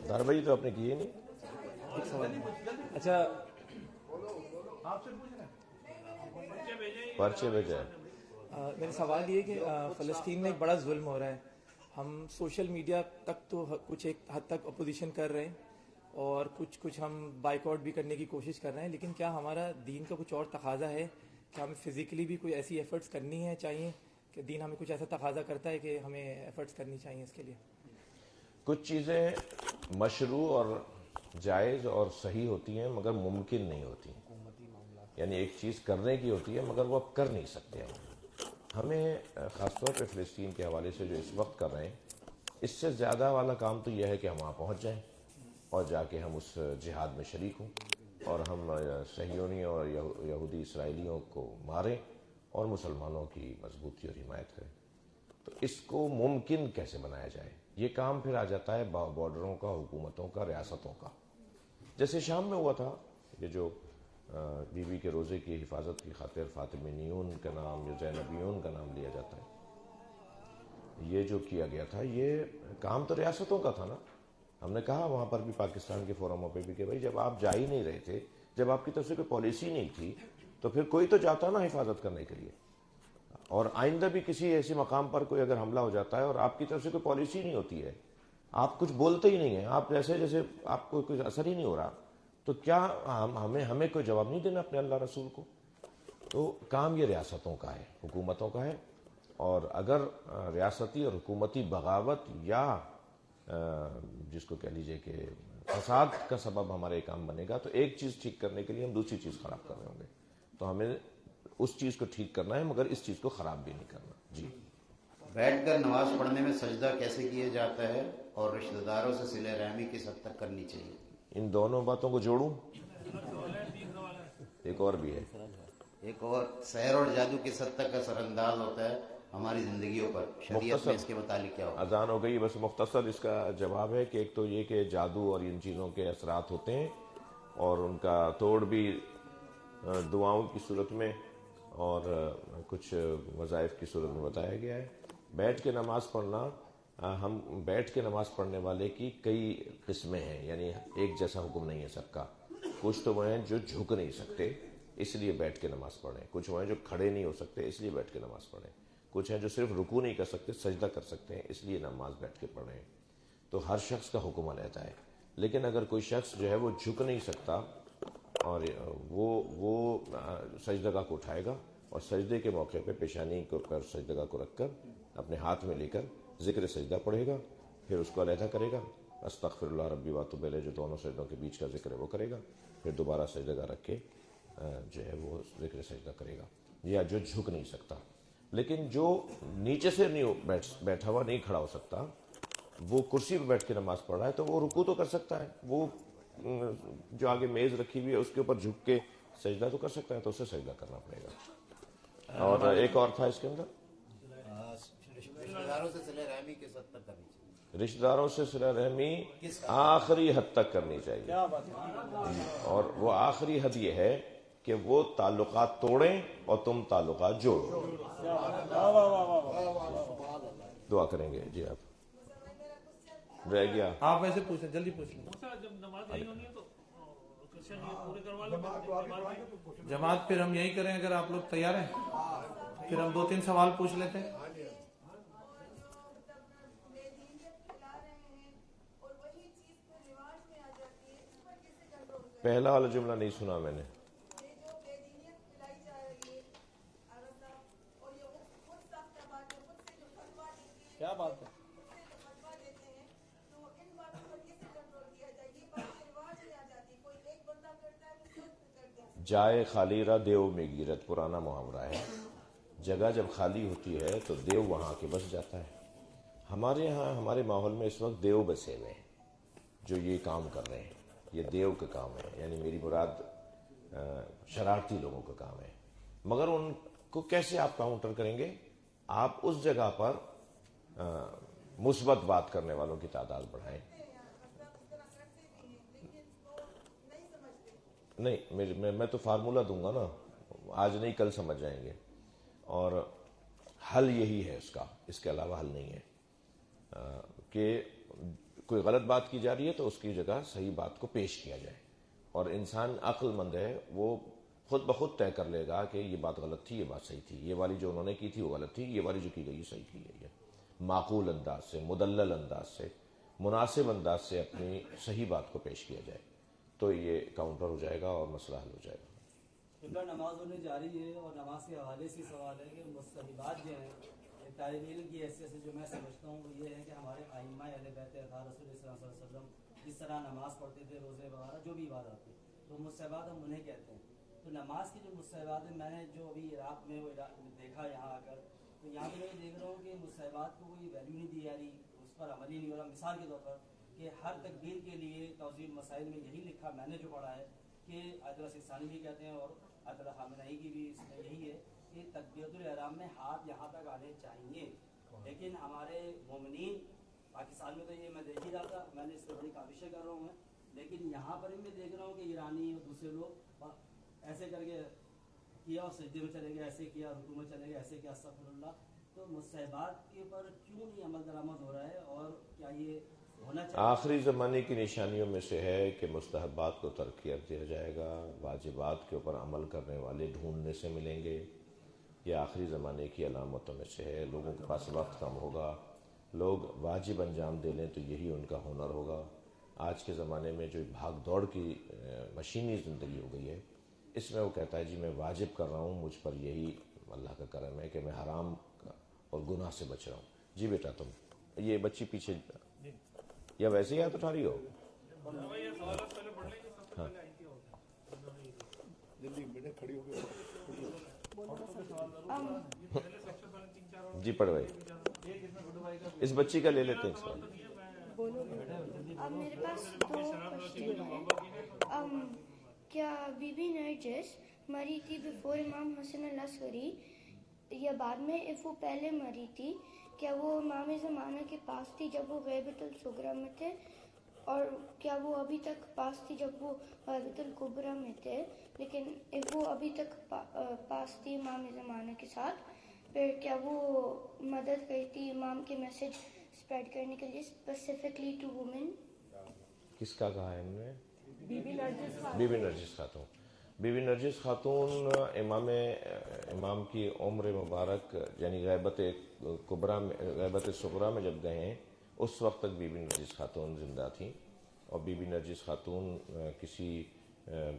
داربھائی تو آپ نے کیے نہیں. اچھا پرچے بھیجا. میرا سوال یہ کہ فلسطین میں ایک بڑا ظلم ہو رہا ہے. ہم سوشل میڈیا تک تو کچھ ایک حد تک اپوزیشن کر رہے ہیں اور کچھ ہم بائیکاٹ بھی کرنے کی کوشش کر رہے ہیں, لیکن کیا ہمارا دین کا کچھ اور تقاضا ہے کہ ہمیں فزیکلی بھی کوئی ایسی ایفرٹس کرنی ہے چاہیے کہ دین ہمیں کچھ ایسا تقاضا کرتا ہے کہ ہمیں ایفرٹس کرنی چاہیے اس کے لیے؟ کچھ چیزیں مشروع اور جائز اور صحیح ہوتی ہیں مگر ممکن نہیں ہوتی, یعنی ایک چیز کرنے کی ہوتی ہے مگر وہ اب کر نہیں سکتے ہیں. ہمیں خاص طور پہ فلسطین کے حوالے سے جو اس وقت کر رہے ہیں, اس سے زیادہ والا کام تو یہ ہے کہ ہم وہاں پہنچ جائیں اور جا کے ہم اس جہاد میں شریک ہوں اور ہم صہیونیوں اور یہودی اسرائیلیوں کو ماریں اور مسلمانوں کی مضبوطی اور حمایت کریں. تو اس کو ممکن کیسے بنایا جائے؟ یہ کام پھر آ جاتا ہے بارڈروں کا, حکومتوں کا, ریاستوں کا. جیسے شام میں ہوا تھا یہ جو بی بی کے روزے کی حفاظت کی خاطر فاطمینیون کا نام یا زینبیون کا نام لیا جاتا ہے, یہ جو کیا گیا تھا یہ کام تو ریاستوں کا تھا نا. ہم نے کہا وہاں پر بھی پاکستان کے فورموں پہ بھی کہ بھائی جب آپ جا ہی نہیں رہے تھے, جب آپ کی طرف سے کوئی پالیسی نہیں تھی تو پھر کوئی تو جاتا نا حفاظت کرنے کے لیے. اور آئندہ بھی کسی ایسے مقام پر کوئی اگر حملہ ہو جاتا ہے اور آپ کی طرف سے کوئی پالیسی نہیں ہوتی ہے, آپ کچھ بولتے ہی نہیں ہیں, آپ جیسے آپ کو کوئی اثر ہی نہیں ہو رہا, تو کیا ہمیں کوئی جواب نہیں دینا اپنے اللہ رسول کو؟ تو کام یہ ریاستوں کا ہے، حکومتوں کا ہے، اور اگر ریاستی اور حکومتی بغاوت یا جس کو کہہ لیجئے کہ فساد کا سبب ہمارے کام بنے گا تو ایک چیز ٹھیک کرنے کے لیے ہم دوسری چیز خراب کر رہے ہوں گے. تو ہمیں اس چیز کو ٹھیک کرنا ہے مگر اس چیز کو خراب بھی نہیں کرنا. جی. بیٹھ کر نماز پڑھنے میں سجدہ کیسے کیا جاتا ہے اور رشتہ داروں سے صلہ رحمی کس حد تک کرنی چاہیے؟ ان دونوں باتوں کو جوڑوں. ایک اور بھی ہے، ایک اور، سحر اور جادو کس حد تک اثر انداز ہوتا ہے ہماری زندگیوں پر، شریعت میں اس کے متعلق کیا ہوگا؟ اذان ہو گئی، بس مختصر اس کا جواب ہے کہ ایک تو یہ کہ جادو اور ان چیزوں کے اثرات ہوتے ہیں اور ان کا توڑ بھی دعاؤں کی صورت میں اور کچھ وظائف کی صورت میں بتایا گیا ہے. بیٹھ کے نماز پڑھنا، ہم بیٹھ کے نماز پڑھنے والے کی کئی قسمیں ہیں، یعنی ایک جیسا حکم نہیں ہے سب کا. کچھ تو وہ ہیں جو جھک نہیں سکتے اس لیے بیٹھ کے نماز پڑھیں، کچھ وہ ہیں جو کھڑے نہیں ہو سکتے اس لیے بیٹھ کے نماز پڑھیں، کچھ ہیں جو صرف رکوع نہیں کر سکتے سجدہ کر سکتے ہیں اس لیے نماز بیٹھ کے پڑھیں. تو ہر شخص کا حکم علیحدہ ہے. لیکن اگر کوئی شخص جو ہے وہ جھک نہیں سکتا اور وہ سجدگاہ کو اٹھائے گا اور سجدے کے موقع پہ پیشانی کو پر سجدگاہ کو رکھ کر اپنے ہاتھ میں لے کر ذکر سجدہ پڑھے گا، پھر اس کو علیحدہ کرے گا، استغفر اللہ ربی واتوب الیہ جو دونوں سجدوں کے بیچ کا ذکر ہے وہ کرے گا، پھر دوبارہ سجدگاہ رکھ کے جو ہے وہ ذکر سجدہ کرے گا. یا جو جھک نہیں سکتا. لیکن جو نیچے سے نہیں بیٹھا ہوا نہیں کھڑا ہو سکتا، وہ کرسی پہ بیٹھ کے نماز پڑھ رہا ہے تو وہ رکوع تو کر سکتا ہے، وہ جو آگے میز رکھی ہوئی ہے اس کے اوپر جھک کے سجدہ تو کر سکتا ہے، تو اسے سجدہ کرنا پڑے گا. اور ایک اور تھا اس کے اندر، رشتہ داروں سے صلہ رحمی کس حد تک کرنی چاہیے؟ رشتہ داروں سے صلہ رحمی آخری حد تک کرنی چاہیے. اور وہ آخری حد یہ ہے کہ وہ تعلقات توڑیں اور تم تعلقات جوڑو. دعا کریں گے. جی آپ رہ گیا، آپ ویسے پوچھیں، جلدی پوچھ لیں. جب نماز نہیں ہونی ہے تو پورے کروا لو جماعت پھر ہم یہی کریں اگر آپ لوگ تیار ہیں، پھر ہم 2-3 سوال پوچھ لیتے ہیں. پہلا والا جملہ نہیں سنا میں نے. کیا بات ہے؟ جائے خالی را دیو میں گیرت پرانا محاورہ ہے. جگہ جب خالی ہوتی ہے تو دیو وہاں کے بس جاتا ہے. ہمارے ہاں ہمارے ماحول میں اس وقت دیو بسے ہوئے ہیں جو یہ کام کر رہے ہیں. یہ دیو کا کام ہے، یعنی میری مراد شرارتی لوگوں کا کام ہے. مگر ان کو کیسے آپ کاؤنٹر کریں گے؟ آپ اس جگہ پر مثبت بات کرنے والوں کی تعداد بڑھائیں. نہیں، میں تو فارمولہ دوں گا نا، آج نہیں کل سمجھ جائیں گے. اور حل یہی ہے اس کا، اس کے علاوہ حل نہیں ہے کہ کوئی غلط بات کی جا رہی ہے تو اس کی جگہ صحیح بات کو پیش کیا جائے. اور انسان عقل مند ہے، وہ خود بخود طے کر لے گا کہ یہ بات غلط تھی، یہ بات صحیح تھی، یہ والی جو انہوں نے کی تھی وہ غلط تھی، یہ والی جو کی گئی صحیح کی گئی ہے. معقول انداز سے، مدلل انداز سے، مناسب انداز سے اپنی صحیح بات کو پیش کیا جائے تو یہ کاؤنٹر ہو جائے گا اور مسئلہ حل ہو جائے گا. نماز ہونے جا رہی ہے اور نماز کے حوالے سے سوال ہے کہ مستحبات جو ہیں طالب علم کی حیثیت سے جو میں سمجھتا ہوں وہ یہ ہے کہ ہمارے ائمہ اہل بیت اطہار رسول اللہ صلی اللہ علیہ وسلم جس طرح نماز پڑھتے تھے، روزے وغیرہ جو بھی عبادات تھی، تو مستحبات ہم انہیں کہتے ہیں. تو نماز کی جو مستحبات ہیں، میں نے جو ابھی عراق میں وہ دیکھا یہاں آ کر، تو یہاں پہ میں دیکھ رہا ہوں کہ مستحبات کو کوئی ویلیو نہیں دی جا رہی، اس پر عمل ہی نہیں ہو رہا. مثال کے طور پر کہ ہر تکبیر کے لیے توضیح مسائل میں یہی لکھا، میں نے جو پڑھا ہے کہ آیت اللہ سستانی بھی کہتے ہیں اور آیت اللہ خامنہی کی بھی اس میں یہی ہے کہ تکبیرۃ الاحرام میں ہاتھ یہاں تک آنے چاہیے. لیکن ہمارے مومنین پاکستان میں تو یہ میں دیکھ ہی رہا تھا، میں نے اس پہ بڑی کاوشیں کر رہا ہوں میں، لیکن یہاں پر بھی میں دیکھ رہا ہوں کہ ایرانی اور دوسرے لوگ ایسے کر کے کیا اور سجدے میں چلے گئے، ایسے کیا رکوع میں چلے گئے، ایسے کیا استغفر اللہ. تو مستحبات کے اوپر کیوں نہیں عمل درآمد ہو رہا ہے اور کیا یہ ہونا چاہیے؟ آخری زمانے کی نشانیوں میں سے ہے کہ مستحبات کو ترقیت دیا جائے گا، واجبات کے اوپر عمل کرنے والے ڈھونڈنے سے ملیں گے. یہ آخری زمانے کی علامتوں میں سے ہے. لوگوں کے پاس وقت کم ہوگا، لوگ واجب انجام دے لیں تو یہی ان کا ہنر ہوگا. آج کے زمانے میں جو بھاگ دوڑ کی مشینی زندگی ہو گئی ہے، اس میں وہ کہتا ہے جی میں واجب کر رہا ہوں، مجھ پر یہی اللہ کا کرم ہے کہ میں حرام اور گناہ سے بچ رہا ہوں۔ جی بیٹا تم، یہ بچی پیچھے یا ویسے ہی ہاتھ اٹھا رہی ہو؟ ہاں جی پڑھوائی، اس بچی کا لے لیتے ہیں سوال۔ میرے پاس 2 کوشچن ہیں۔ کیا بی بی نرجس مری تھی بفور امام حسن العسکری یا بعد میں؟ وہ پہلے مری تھی، کیا وہ امام زمانہ کے پاس تھی جب وہ غیبت الصغریٰ میں تھے، اور کیا وہ ابھی تک پاس تھی جب وہ غیبت الکبریٰ میں تھے؟ لیکن وہ ابھی تک پاس تھی امام زمانہ کے ساتھ، پھر کیا وہ مدد کری تھی امام کے میسج اسپریڈ کرنے کے لیے اسپیسیفکلی ٹو وومن؟ کس کا کہا ہے ہم نے؟ بی بی نرجس خاتون۔ بی بی نرجس خاتون۔ بی بی نرجس خاتون امام کی عمر مبارک یعنی غیبت کبریٰ میں، غیبت صغریٰ میں جب گئے ہیں اس وقت تک بی بی نرجس خاتون زندہ تھیں، اور بی بی نرجس خاتون کسی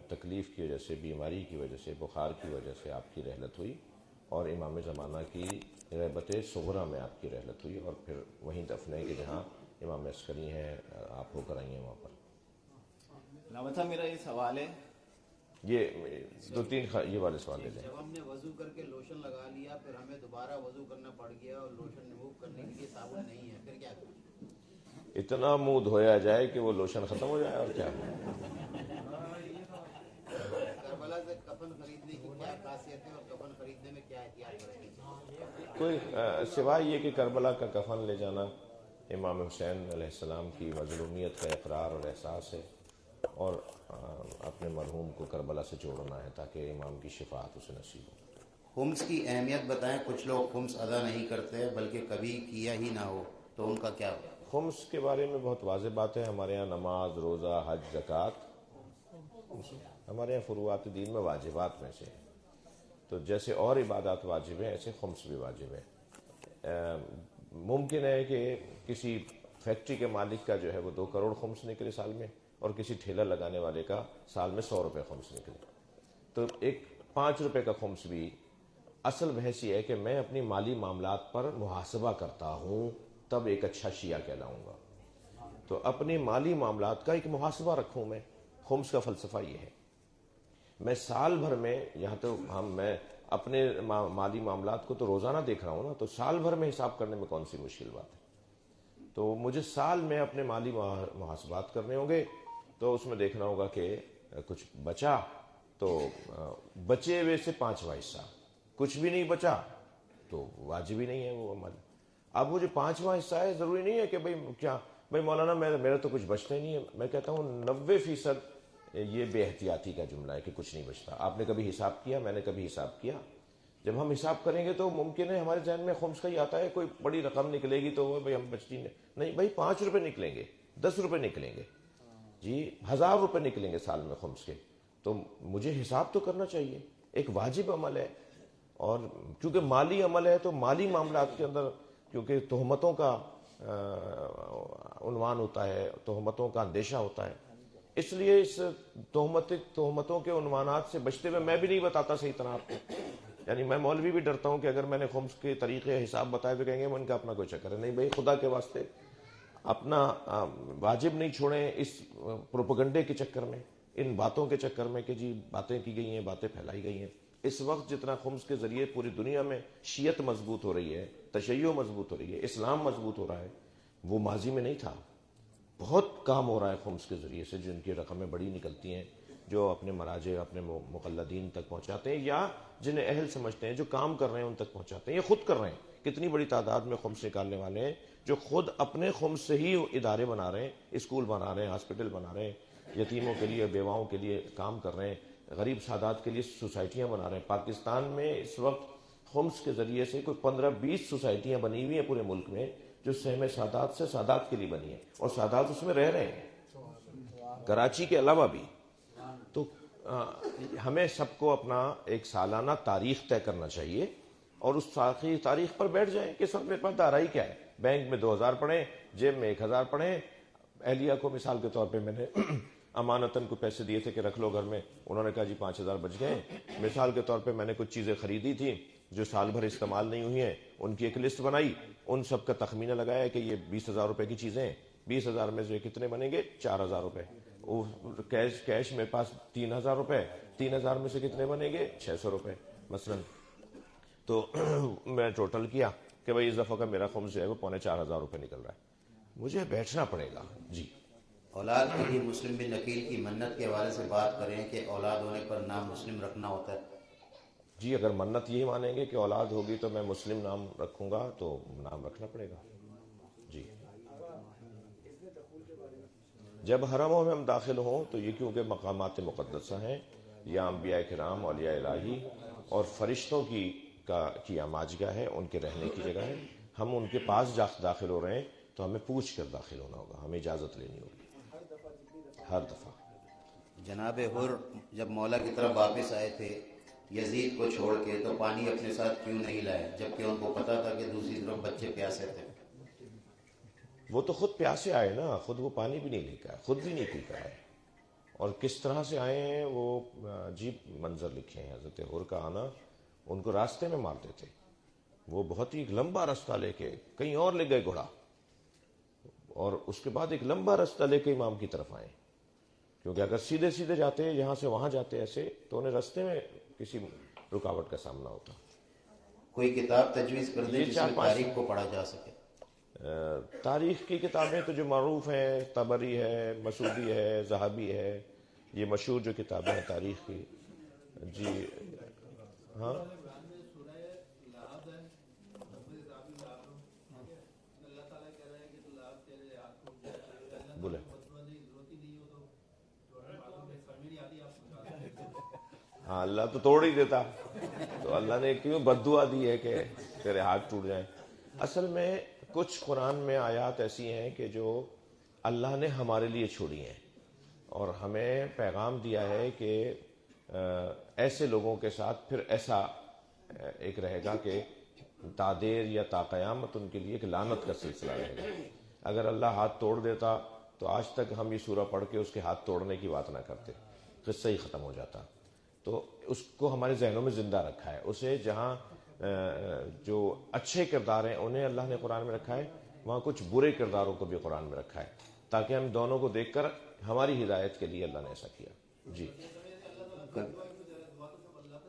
تکلیف کی وجہ سے، بیماری کی وجہ سے، بخار کی وجہ سے آپ کی رحلت ہوئی، اور امام زمانہ کی غیبت صغریٰ میں آپ کی رحلت ہوئی، اور پھر وہیں دفن ہے کہ جہاں امام عسکری ہیں آپ ہو کر آئی ہیں وہاں پر۔ علامہ صاحب میرا یہ سوال ہے، یہ 2-3 یہ والے سوال لے لیں۔ جب ہم نے وضو کر کے لوشن لگا لیا، پھر ہمیں دوبارہ وضو کرنا پڑ گیا اور لوشن ریموو کرنے کے لیے صابن نہیں ہے، پھر کیا کریں؟ اتنا منہ دھویا جائے کہ وہ لوشن ختم ہو جائے، اور کیا؟ کربلا سے کفن خریدنے کی کیا خاصیت ہے اور کفن خریدنے میں کیا احتیاط برتنی چاہیے؟ کوئی سوائے یہ کہ کربلا کا کفن لے جانا امام حسین علیہ السلام کی مظلومیت کا اقرار اور احساس ہے، اور اپنے مرحوم کو کربلا سے جوڑنا ہے تاکہ امام کی شفاعت اسے نصیب ہو۔ خمس کی اہمیت بتائیں، کچھ لوگ خمس ادا نہیں کرتے بلکہ کبھی کیا ہی نہ ہو، تو ان کا کیا ہوگا؟ خمس کے بارے میں بہت واضح بات ہے، ہمارے یہاں نماز، روزہ، حج، زکوٰۃ ہمارے یہاں فروعات دین میں واجبات میں سے، تو جیسے اور عبادات واجب ہیں ایسے خمس بھی واجب ہے۔ ممکن ہے کہ کسی فیکٹری کے مالک کا جو ہے وہ 2 کروڑ خمس نکلے سال میں، اور کسی ٹھیلا لگانے والے کا سال میں 100 روپے خمس نکلے، تو ایک 5 روپے کا خمس بھی اصل بحث یہ ہے کہ میں اپنی مالی معاملات پر محاسبہ کرتا ہوں، تب ایک اچھا شیعہ کہلاؤں گا۔ تو اپنے مالی معاملات کا ایک محاسبہ رکھوں میں، خمس کا فلسفہ یہ ہے۔ میں سال بھر میں یہاں تو میں اپنے مالی معاملات کو تو روزانہ دیکھ رہا ہوں نا، تو سال بھر میں حساب کرنے میں کون سی مشکل بات ہے؟ تو مجھے سال میں اپنے مالی محاسبات کرنے ہوں گے، تو اس میں دیکھنا ہوگا کہ کچھ بچا تو بچے ہوئے سے 5واں حصہ، کچھ بھی نہیں بچا تو واجب ہی نہیں ہے وہ عمل۔ اب وہ جو 5واں حصہ ہے، ضروری نہیں ہے کہ بھئی مولانا میرا تو کچھ بچتا ہی نہیں ہے، میں کہتا ہوں 90% یہ بے احتیاطی کا جملہ ہے کہ کچھ نہیں بچتا۔ آپ نے کبھی حساب کیا؟ میں نے کبھی حساب کیا؟ جب ہم حساب کریں گے تو ممکن ہے ہمارے ذہن میں خمس کا ہی آتا ہے، کوئی بڑی رقم نکلے گی تو بھئی ہم بچتی نہیں، بھئی 5 روپے نکلیں گے، 10 روپے نکلیں گے، جی 1000 روپے نکلیں گے سال میں خمس کے، تو مجھے حساب تو کرنا چاہیے۔ ایک واجب عمل ہے، اور چونکہ مالی عمل ہے تو مالی معاملات کے اندر کیونکہ تہمتوں کا عنوان ہوتا ہے، تہمتوں کا اندیشہ ہوتا ہے، اس لیے اس تہمتوں کے عنوانات سے بچتے ہوئے میں بھی نہیں بتاتا صحیح طرح آپ کو، یعنی میں مولوی بھی ڈرتا ہوں کہ اگر میں نے خمس کے طریقے حساب بتائے تو کہیں گے ان کا اپنا کوئی چکر ہے، نہیں بھائی خدا کے واسطے اپنا واجب نہیں چھوڑیں اس پروپیگنڈے کے چکر میں، ان باتوں کے چکر میں کہ جی باتیں کی گئی ہیں، باتیں پھیلائی گئی ہیں۔ اس وقت جتنا خمس کے ذریعے پوری دنیا میں شیعت مضبوط ہو رہی ہے، تشیع مضبوط ہو رہی ہے، اسلام مضبوط ہو رہا ہے، وہ ماضی میں نہیں تھا۔ بہت کام ہو رہا ہے خمس کے ذریعے سے، جن کی رقمیں بڑی نکلتی ہیں، جو اپنے مراجع، اپنے مقلدین تک پہنچاتے ہیں، یا جنہیں اہل سمجھتے ہیں، جو کام کر رہے ہیں ان تک پہنچاتے ہیں، یہ خود کر رہے ہیں۔ کتنی بڑی تعداد میں خمس نکالنے والے ہیں جو خود اپنے خمس سے ہی ادارے بنا رہے ہیں، اسکول بنا رہے ہیں، ہاسپٹل بنا رہے ہیں، یتیموں کے لیے، بیواؤں کے لیے کام کر رہے ہیں، غریب سادات کے لیے سوسائٹیاں بنا رہے ہیں۔ پاکستان میں اس وقت خمس کے ذریعے سے کوئی 15-20 سوسائٹیاں بنی ہوئی ہیں پورے ملک میں، جو سہم سادات سے سادات کے لیے بنی ہے، اور سادات اس میں رہ رہے ہیں، کراچی کے علاوہ بھی۔ تو ہمیں سب کو اپنا ایک سالانہ تاریخ طے کرنا چاہیے، اور اس تاریخ پر بیٹھ جائیں کہ سب میرے پاس دارائی کیا ہے، بینک میں 2000 پڑھیں، جیب میں 1000 پڑھیں۔ اہلیہ کو مثال کے طور پہ میں نے امانتاً کو پیسے دیے تھے کہ رکھ لو گھر میں, انہوں نے کہا جی 5,000 بچ گئے. مثال کے طور پہ میں نے کچھ چیزیں خریدی تھیں جو سال بھر استعمال نہیں ہوئی ہیں, ان کی ایک لسٹ بنائی, ان سب کا تخمینہ لگایا کہ یہ 20,000 روپے کی چیزیں ہیں, 20,000 میں سے کتنے بنیں گے, 4,000 روپے. کیش میرے پاس 3,000 روپے, 3,000 میں سے کتنے بنیں گے, 600 روپے مثلا. تو میں ٹوٹل کیا کہ بھائی اس دفعہ کا میرا خمس جو ہے وہ 4,500 روپے نکل رہا ہے, مجھے بیٹھنا پڑے گا. جی اولاد کے لیے مسلم بن نقیل کی منت کے حوالے سے بات کریں کہ اولاد ہونے پر نام مسلم رکھنا ہوتا ہے. جی اگر منت یہی مانیں گے کہ اولاد ہوگی تو میں مسلم نام رکھوں گا تو نام رکھنا پڑے گا. جی جب حرموں میں ہم داخل ہوں تو یہ کیونکہ مقامات مقدسہ ہیں, یا انبیاء کرام, اولیاء الہی اور فرشتوں کی اماجگاہ ہے, ان کے رہنے کی جگہ ہے. ہم ان کے پاس داخل ہو رہے ہیں تو ہمیں پوچھ کر داخل ہونا ہوگا, ہمیں اجازت لینی ہوگی ہر دفعہ. جناب حر جب مولا کی طرف واپس آئے تھے یزید کو چھوڑ کے, تو پانی اپنے ساتھ کیوں نہیں لائے جبکہ ان کو پتا تھا کہ دوسری طرف بچے پیاسے تھے؟ وہ تو خود پیاسے آئے نا, خود وہ پانی بھی نہیں لے کے آئے, خود بھی نہیں پی کر آئے. اور کس طرح سے آئے ہیں وہ عجیب منظر لکھے ہیں. حضرت حر کا آنا ان کو راستے میں مار دیتے, وہ بہت ہی لمبا راستہ لے کے کہیں اور لے گئے گھوڑا, اور اس کے بعد ایک لمبا راستہ لے کے امام کی طرف آئے, کیونکہ اگر سیدھے سیدھے جاتے یہاں سے وہاں جاتے ایسے تو انہیں راستے میں کسی رکاوٹ کا سامنا ہوتا. کوئی کتاب تجویز کر دیں جس میں تاریخ کو پڑھا جا سکے. تاریخ کی کتابیں تو جو معروف ہیں, طبری ہے, مسعودی ہے, ذہبی ہے, یہ مشہور جو کتابیں ہیں تاریخ کی. جی ہاں بولے. ہاں اللہ تو توڑ ہی دیتا, تو اللہ نے کیوں بد دعا دی ہے کہ تیرے ہاتھ ٹوٹ جائیں. اصل میں کچھ قرآن میں آیات ایسی ہیں کہ جو اللہ نے ہمارے لیے چھوڑی ہیں, اور ہمیں پیغام دیا ہے کہ ایسے لوگوں کے ساتھ پھر ایسا ایک رہے گا کہ تادیر یا تا قیامت ان کے لیے ایک لعنت کا سلسلہ رہے گا. اگر اللہ ہاتھ توڑ دیتا تو آج تک ہم یہ سورہ پڑھ کے اس کے ہاتھ توڑنے کی بات نہ کرتے, قصہ ہی ختم ہو جاتا. تو اس کو ہمارے ذہنوں میں زندہ رکھا ہے. اسے جہاں جو اچھے کردار ہیں انہیں اللہ نے قرآن میں رکھا ہے, وہاں کچھ برے کرداروں کو بھی قرآن میں رکھا ہے, تاکہ ہم دونوں کو دیکھ کر ہماری ہدایت کے لیے اللہ نے ایسا کیا. جی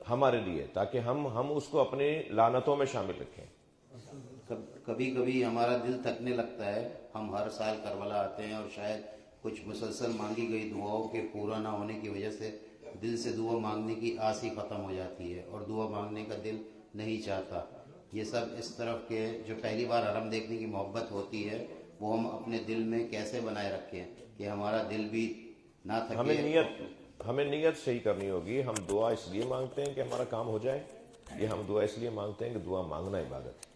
ہمارے لیے, تاکہ ہم اس کو اپنی لعنتوں میں شامل رکھیں. کبھی کبھی ہمارا دل تھکنے لگتا ہے. ہم ہر سال کربلا آتے ہیں اور شاید کچھ مسلسل مانگی گئی دعاؤں کے پورا نہ ہونے کی وجہ سے دل سے دعا مانگنے کی آس ہی ختم ہو جاتی ہے اور دعا مانگنے کا دل نہیں چاہتا. یہ سب اس طرف کے جو پہلی بار حرم دیکھنے کی محبت ہوتی ہے وہ ہم اپنے دل میں کیسے بنائے رکھیں کہ ہمارا دل بھی نہ تھکے؟ ہمیں نیت صحیح کرنی ہوگی. ہم دعا اس لیے مانگتے ہیں کہ ہمارا کام ہو جائے, یہ ہم دعا اس لیے مانگتے ہیں کہ دعا مانگنا عبادت ہے.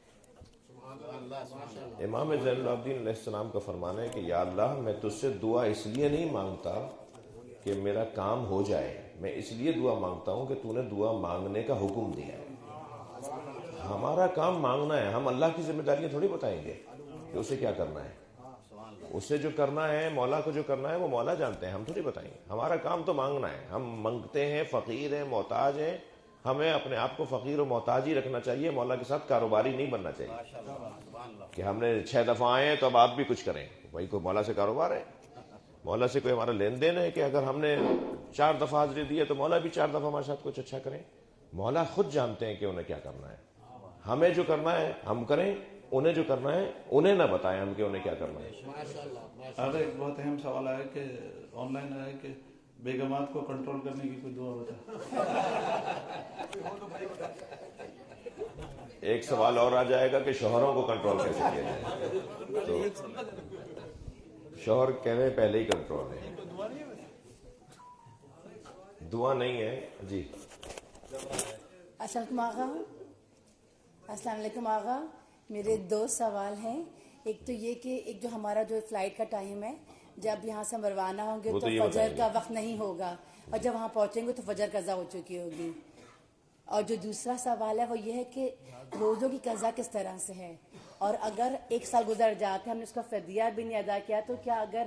امام زین العابدین علیہ السلام کا فرمانا ہے کہ یا اللہ میں تجھ سے دعا اس لیے نہیں مانگتا کہ میرا کام ہو جائے, میں اس لیے دعا مانگتا ہوں کہ تو نے دعا مانگنے کا حکم دیا ہے. ہمارا کام مانگنا ہے, ہم اللہ کی ذمہ داریاں تھوڑی بتائیں گے کہ اسے کیا کرنا ہے. اسے جو کرنا ہے, مولا کو جو کرنا ہے وہ مولا جانتے ہیں, ہم تھوڑی بتائیں گے. ہمارا کام تو مانگنا ہے. ہم مانگتے ہیں, فقیر ہیں, محتاج ہیں, ہمیں اپنے آپ کو فقیر و محتاج ہی رکھنا چاہیے, مولا کے ساتھ کاروباری نہیں بننا چاہیے کہ ہم نے 6 دفعہ آئے ہیں تو اب آپ بھی کچھ کریں. بھائی کوئی مولا سے کاروبار ہے, مولا سے کوئی ہمارا لین دین ہے کہ اگر ہم نے 4 دفعہ حاضری دی ہے تو مولا بھی 4 دفعہ ہمارے ساتھ کچھ اچھا کریں. مولا خود جانتے ہیں کہ انہیں کیا کرنا ہے. ہمیں جو کرنا ہے ہم کریں, انہیں جو کرنا ہے انہیں نہ بتائیں ہم کہ انہیں کیا کرنا ہے. ایک بہت اہم سوال ہے کہ آن لائن ہے کہ بیگمات کو کنٹرول کرنے کی کوئی دعا بتا. ایک سوال اور آ جائے گا کہ شوہروں کو کنٹرول کیسے کیا جائے, تو شوہر کہنے پہلے ہی کنٹرول ہے, دعا نہیں ہے. جی السلام علیکم آغا. میرے 2 سوال ہیں. ایک تو یہ کہ ایک جو ہمارا جو فلائٹ کا ٹائم ہے, جب یہاں سے ہم روانہ ہوں گے تو فجر کا وقت نہیں ہوگا, اور جب وہاں پہنچیں گے تو فجر قضا ہو چکی ہوگی. اور جو دوسرا سوال ہے وہ یہ ہے کہ روزوں کی قضا کس طرح سے ہے, اور اگر 1 سال گزر جاتے ہم نے اس کا فدیہ بھی نہیں ادا کیا تو کیا اگر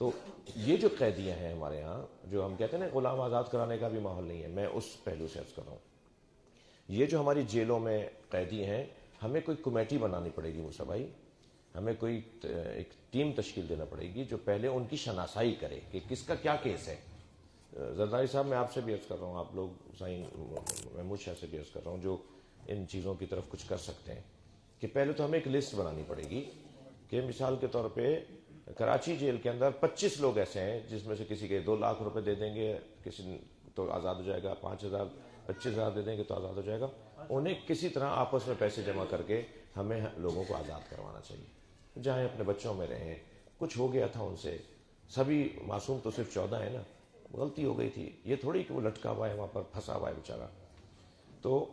تو یہ جو قیدیاں ہیں ہمارے ہاں، جو ہم کہتے ہیں نا غلام آزاد کرانے کا بھی ماحول نہیں ہے، میں اس پہلو سے عرض کر رہا ہوں، یہ جو ہماری جیلوں میں قیدی ہیں، ہمیں کوئی کمیٹی بنانی پڑے گی موسیٰ بھائی، ہمیں کوئی ایک ٹیم تشکیل دینا پڑے گی جو پہلے ان کی شناسائی کرے کہ کس کا کیا کیس ہے۔ زرداری صاحب میں آپ سے بھی عرض کر رہا ہوں، آپ لوگ سائن محمود شاہ سے بھی عرض کر رہا ہوں جو ان چیزوں کی طرف کچھ کر سکتے ہیں، کہ پہلے تو ہمیں ایک لسٹ بنانی پڑے گی کہ مثال کے طور پہ کراچی جیل کے اندر 25 لوگ ایسے ہیں جس میں سے کسی کے 2 لاکھ روپے دے دیں گے کسی تو آزاد ہو جائے گا، 5,000 25,000 دے دیں گے تو آزاد ہو جائے گا، انہیں کسی طرح آپس میں پیسے جمع کر کے ہمیں لوگوں کو آزاد کروانا چاہیے، جہاں اپنے بچوں میں رہیں۔ کچھ ہو گیا تھا ان سے، سبھی معصوم تو صرف 14 ہیں نا، غلطی ہو گئی تھی، یہ تھوڑی کہ وہ لٹکا ہوا ہے وہاں پر پھنسا ہوا ہے بیچارہ، تو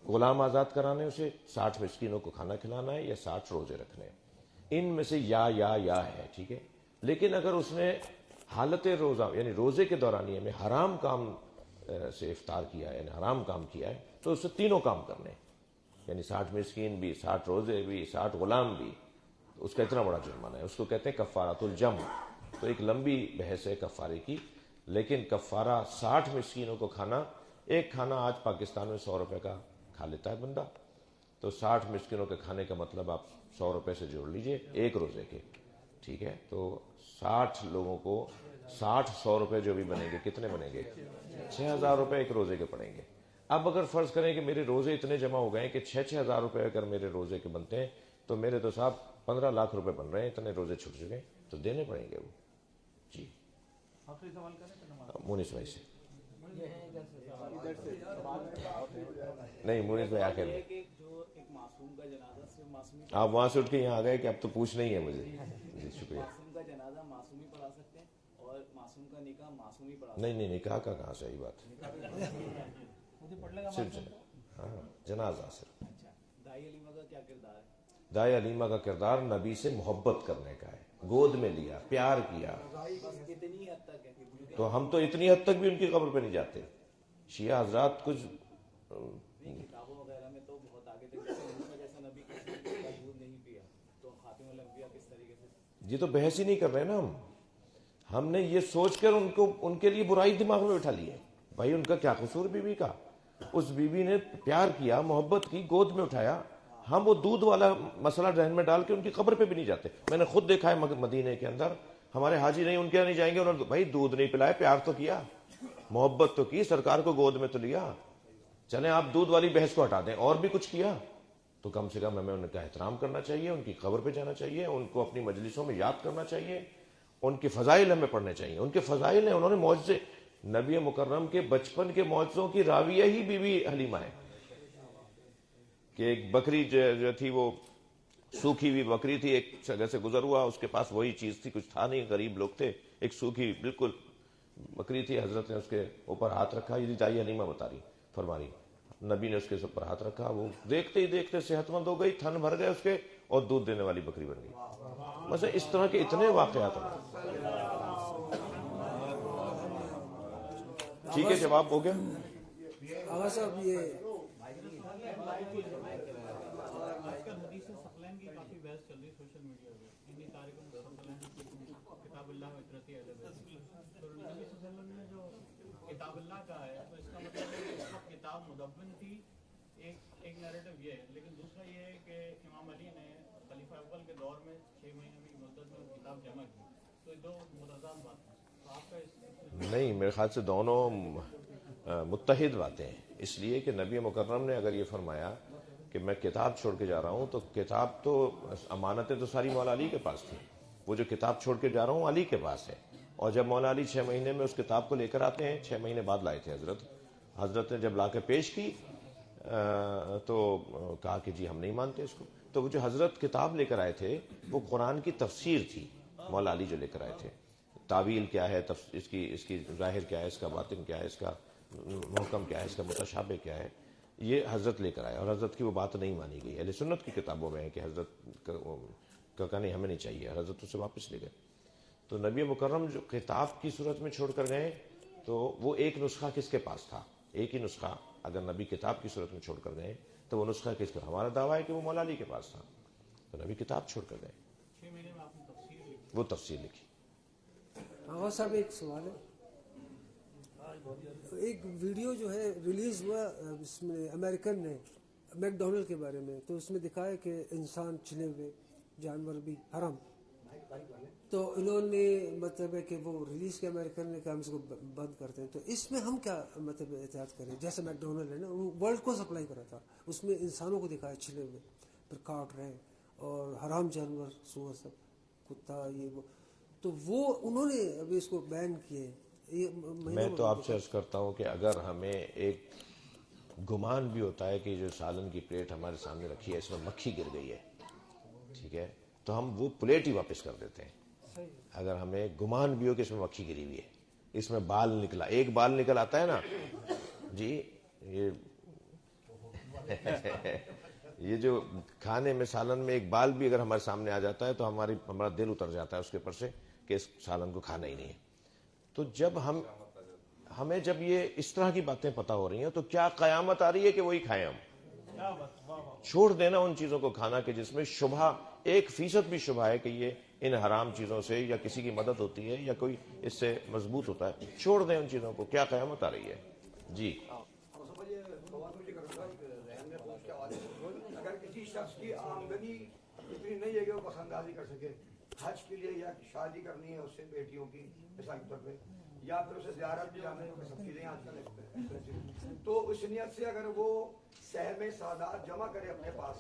غلام آزاد کرانے اسے 60 مسکینوں کو کھانا کھلانا ہے یا 60 روزے رکھنے ہیں، ان میں سے یا ہے، ٹھیک ہے، لیکن اگر اس نے حالت روزہ یعنی روزے کے دورانیے میں حرام کام سے افطار کیا ہے، یعنی حرام کام کیا ہے، تو اسے تینوں کام کرنے ہیں، یعنی 60 مسکین بھی، 60 روزے بھی، 60 غلام بھی، اس کا اتنا بڑا جرمانہ ہے، اس کو کہتے ہیں کفارۃ الجمع۔ تو ایک لمبی بحث ہے کفارے کی، لیکن کفارہ 60 مسکینوں کو کھانا، ایک کھانا آج پاکستان میں 100 روپے کا کھا لیتا ہے بندہ، تو 60 مسکینوں کے کھانے کا مطلب آپ 100 روپے سے جوڑ لیجئے ایک روزے کے، ٹھیک ہے، تو 60 لوگوں کو 100 روپے جو بھی بنیں گے کتنے بنیں گے؟ 6,000 روپے ایک روزے کے پڑیں گے۔ اب اگر فرض کریں کہ میرے روزے اتنے جمع ہو گئے کہ 6,000 روپے اگر میرے روزے کے بنتے ہیں تو میرے تو صاحب 15 لاکھ روپے بن رہے ہیں، اتنے روزے چھٹ چکے ہیں تو دینے پڑیں گے وہ۔ جی آخری سوال کریں مونس بھائی سے، نہیں مونس بھائی آخر میں، آپ وہاں سے اٹھ کے یہاں آ گئے کہ اب تو پوچھنا ہی ہے مجھے۔ جی شکریہ۔ نہیں نکاح کا کہاں صحیح بات، صرف ہاں جنازہ صرف۔ دائی علیمہ کا کردار نبی سے محبت کرنے کا ہے، گود میں لیا، پیار کیا، تو ہم تو اتنی حد تک بھی ان کی قبر پہ نہیں جاتے۔ شیعہ حضرات کچھ یہ تو بحث ہی نہیں کر رہے نا ہم نے یہ سوچ کر ان کے لیے برائی دماغ میں بٹھا لی ہے، بھائی ان کا کیا قصور بیوی کا، اس بیوی نے پیار کیا، محبت کی، گود میں اٹھایا، ہم وہ دودھ والا مسئلہ ذہن میں ڈال کے ان کی قبر پہ بھی نہیں جاتے۔ میں نے خود دیکھا ہے مدینے کے اندر، ہمارے حاجی نہیں ان کے نہیں جائیں گے، انہوں نے بھائی دودھ نہیں پلایا، پیار تو کیا، محبت تو کی، سرکار کو گود میں تو لیا، چلیں آپ دودھ والی بحث کو ہٹا دیں، اور بھی کچھ کیا تو کم سے کم ہمیں ان کا احترام کرنا چاہیے، ان کی قبر پہ جانا چاہیے، ان کو اپنی مجلسوں میں یاد کرنا چاہیے، ان کے فضائل ہمیں پڑھنے چاہیے، ان کے فضائل ہیں، انہوں نے معجزے، نبی مکرم کے بچپن کے معجزوں کی راویہ ہی بی بی حلیمہ ہے، کہ ایک بکری جو تھی وہ سوکھی ہوئی بکری تھی، ایک جگہ سے گزر ہوا، اس کے پاس وہی چیز تھی، کچھ تھا نہیں، غریب لوگ تھے، ایک سوکھی بالکل بکری تھی، حضرت نے اس کے اوپر ہاتھ رکھا، یہ دائی حلیمہ فرما رہی، نبی نے اس کے اوپر ہاتھ رکھا، وہ دیکھتے ہی دیکھتے صحت مند ہو گئی، تھن بھر گئے اس کے، اور دودھ دینے والی بکری بن گئی۔ مثلا اس طرح کے اتنے واقعات ہیں۔ ٹھیک ہے، جواب ہو گیا؟ صاحب یہ کتاب اللہ کا ہے تو اس کا مطلب ہے کہ اس وقت کتاب مدون تھی، ایک نیریٹو یہ ہے، لیکن دوسرا یہ ہے کہ امام علی نے خلیفہ اول کے دور میں 6 مہینے کی مدت میں کتاب جمع کی، تو یہ دو متضاد باتیں ہیں، تو آپ کا نہیں، میرے خیال سے دونوں متحد باتیں ہیں، اس لیے کہ نبی مکرم نے اگر یہ فرمایا کہ میں کتاب چھوڑ کے جا رہا ہوں، تو کتاب تو امانتیں تو ساری مولا علی کے پاس تھی، وہ جو کتاب چھوڑ کے جا رہا ہوں علی کے پاس ہے، اور جب مولا علی 6 مہینے میں اس کتاب کو لے کر آتے ہیں، 6 مہینے بعد لائے تھے حضرت نے جب لا کے پیش کی تو کہا کہ جی ہم نہیں مانتے اس کو، تو وہ جو حضرت کتاب لے کر آئے تھے وہ قرآن کی تفسیر تھی، مولا علی جو لے کر آئے تھے، تعویل کیا ہے، اس کی ظاہر کیا ہے، اس کا باطن کیا ہے، اس کا محکم کیا ہے، اس کا متشابہ کیا ہے، یہ حضرت لے کر آئے، اور حضرت کی وہ بات نہیں مانی گئی، اہل سنت کی کتابوں میں ہے کہ حضرت کا نہیں ہمیں نہیں چاہیے، حضرت اسے واپس لے گئے۔ تو نبی مکرم جو کتاب کی صورت میں چھوڑ کر گئے تو وہ ایک نسخہ کس کے پاس تھا، ایک ہی نسخہ اگر نبی کتاب کی صورت میں چھوڑ کر گئے تو وہ نسخہ کس کا، ہمارا دعویٰ ہے کہ وہ مولا علی کے پاس تھا، تو نبی کتاب چھوڑ کر گئے، وہ تفسیر لکھی۔ آغا صاحب ایک سوال ہے. ایک ویڈیو جو ہے ریلیز ہوا اس میں امریکن نے میک ڈونلڈ کے بارے میں, تو اس میں دکھایا کہ انسان چنے ہوئے جانور بھی حرام, تو انہوں نے مطلب ہے کہ وہ ریلیز کے امریکن نے کہا ہم اس کو بند کرتے ہیں. تو اس میں ہم کیا مطلب احتیاط کریں؟ جیسے میک ڈونلڈ ہے نا, وہ ورلڈ کو سپلائی کرا تھا, اس میں انسانوں کو دکھایا چھلے ہوئے پھر کاٹ رہے ہیں اور حرام جانور سور سب کتا یہ وہ, تو وہ انہوں نے ابھی اس کو بین کیے. میں تو آپ سے عرض کرتا ہوں کہ اگر ہمیں ایک گمان بھی ہوتا ہے کہ جو سالن کی پلیٹ ہمارے سامنے رکھی ہے اس میں مکھی گر گئی ہے, ٹھیک ہے, تو ہم وہ پلیٹ ہی واپس کر دیتے ہیں. اگر ہمیں گمان بھی ہو کہ اس میں مکھی گری ہوئی ہے, اس میں بال نکلا, ایک بال نکل آتا ہے نا جی, یہ جو کھانے میں سالن میں ایک بال بھی اگر ہمارے سامنے آ جاتا ہے تو ہمارا دل اتر جاتا ہے اس کے اوپر سے کہ اس سالن کو کھانا ہی نہیں ہے. تو جب ہمیں جب یہ اس طرح کی باتیں پتہ ہو رہی ہیں تو کیا قیامت آ رہی ہے کہ وہی کھائیں ہم؟ چھوڑ دینا ان چیزوں کو کھانا کہ جس میں شبہ 1% بھی شبہ ہے کہ یہ ان حرام چیزوں سے یا کسی کی مدد ہوتی ہے یا کوئی اس سے مضبوط ہوتا ہے. چھوڑ دیں ان چیزوں کو, کیا قیامت آ رہی ہے؟ جی اگر کسی شخص کی آمدنی اتنی نہیں ہے کہ وہ بس اندازی کر سکے, حج کے لیے یا شادی کرنی ہے اس سے بیٹیوں کی مثال کے طور پہ, یا پھر اسے زیارت بھی جانا ہے, سب چیزیں آج کل تو اس نیت سے اگر وہ سہم سادات جمع کرے اپنے پاس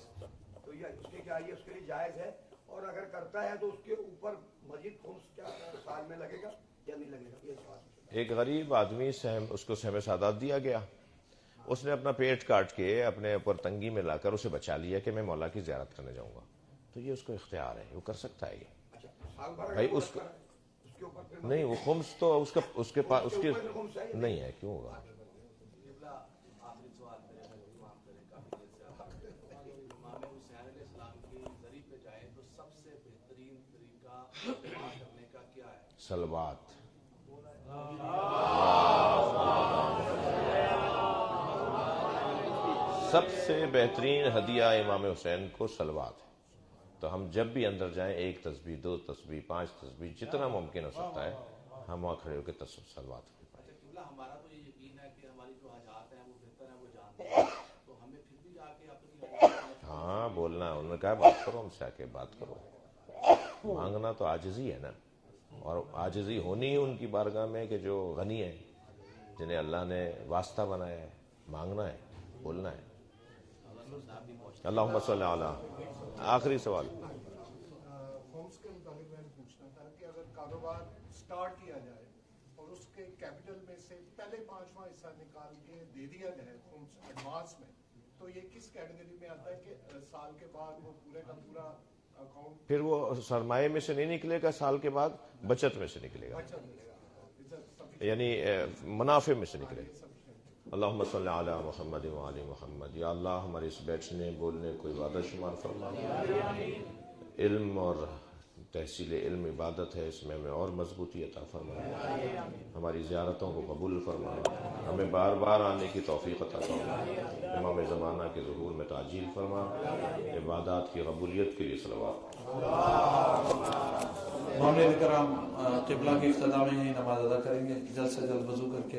تو یہ اس کے کیا یہ اس کے لیے جائز ہے, اور اگر کرتا ہے تو اس کے اوپر مزید خمس کیا سال میں لگے گا یا نہیں لگے گا؟ یہ سوال. ایک غریب آدمی اس کو سہم سادات دیا گیا, اس نے اپنا پیٹ کاٹ کے اپنے اوپر تنگی میں لا کر اسے بچا لیا کہ میں مولا کی زیارت کرنے جاؤں گا, تو یہ اس کو اختیار ہے, وہ کر سکتا ہے. یہ بھائی اس کو نہیں, وہ خمس تو اس کے پاس اس کے نہیں ہے, کیوں ہوگا؟ سلوات. سب سے بہترین ہدیہ امام حسین کو سلوات ہے. تو ہم جب بھی اندر جائیں 1 تسبیح 2 تسبیح 5 تسبیح جتنا ممکن ہو سکتا ہے ہم وہاں کھڑے ہو کے سلوات پڑھیں. ہمارا تو یہ یقین ہے کہ ہماری جو حاجات ہیں وہ بہتر ہیں, وہ جانتے ہیں, تو ہمیں پھر بھی جا کے اپنی ہاں بولنا, انہوں نے کہا بات کرو, ہم سے آ کے بات کرو. مانگنا تو عاجزی ہے نا, اور عاجزی ہونی ہی ان کی بارگاہ میں کہ جو غنی ہیں, جنہیں اللہ نے واسطہ بنایا ہے. مانگنا ہے, بولنا ہے. اللہم صلی علی. آخری سوال. ہومس کے متعلق میں پوچھنا تھا کہ اگر کاروبار سٹارٹ کیا جائے اور اس کے کیپٹل میں سے پہلے 5واں حصہ نکال کے دے دیا جائے ہومس ایڈوانس میں, تو یہ کس کیٹیگری میں آتا ہے کہ سال کے بعد وہ پورے کا پورا اکاؤنٹ پھر وہ سرمایہ میں سے نہیں نکلے گا, سال کے بعد بچت میں سے نکلے گا, یعنی منافع میں سے نکلے گا. اللہم صلی علی محمد وعلی محمد. یا اللہ ہمارے اس بیٹھنے بولنے کو عبادت شمار فرما. علم اور تحصیل علم عبادت ہے, اس میں ہمیں اور مضبوطی عطا فرما. ہماری زیارتوں کو قبول فرما, ہمیں بار بار آنے کی توفیق عطا فرما. امام زمانہ کے ظہور میں تعجیل فرما. عبادات کی قبولیت کے لیے صلوات. معاملے کرام قبلہ کی اقتدا میں نماز ادا کریں گے, جلد سے جلد وضو کر کے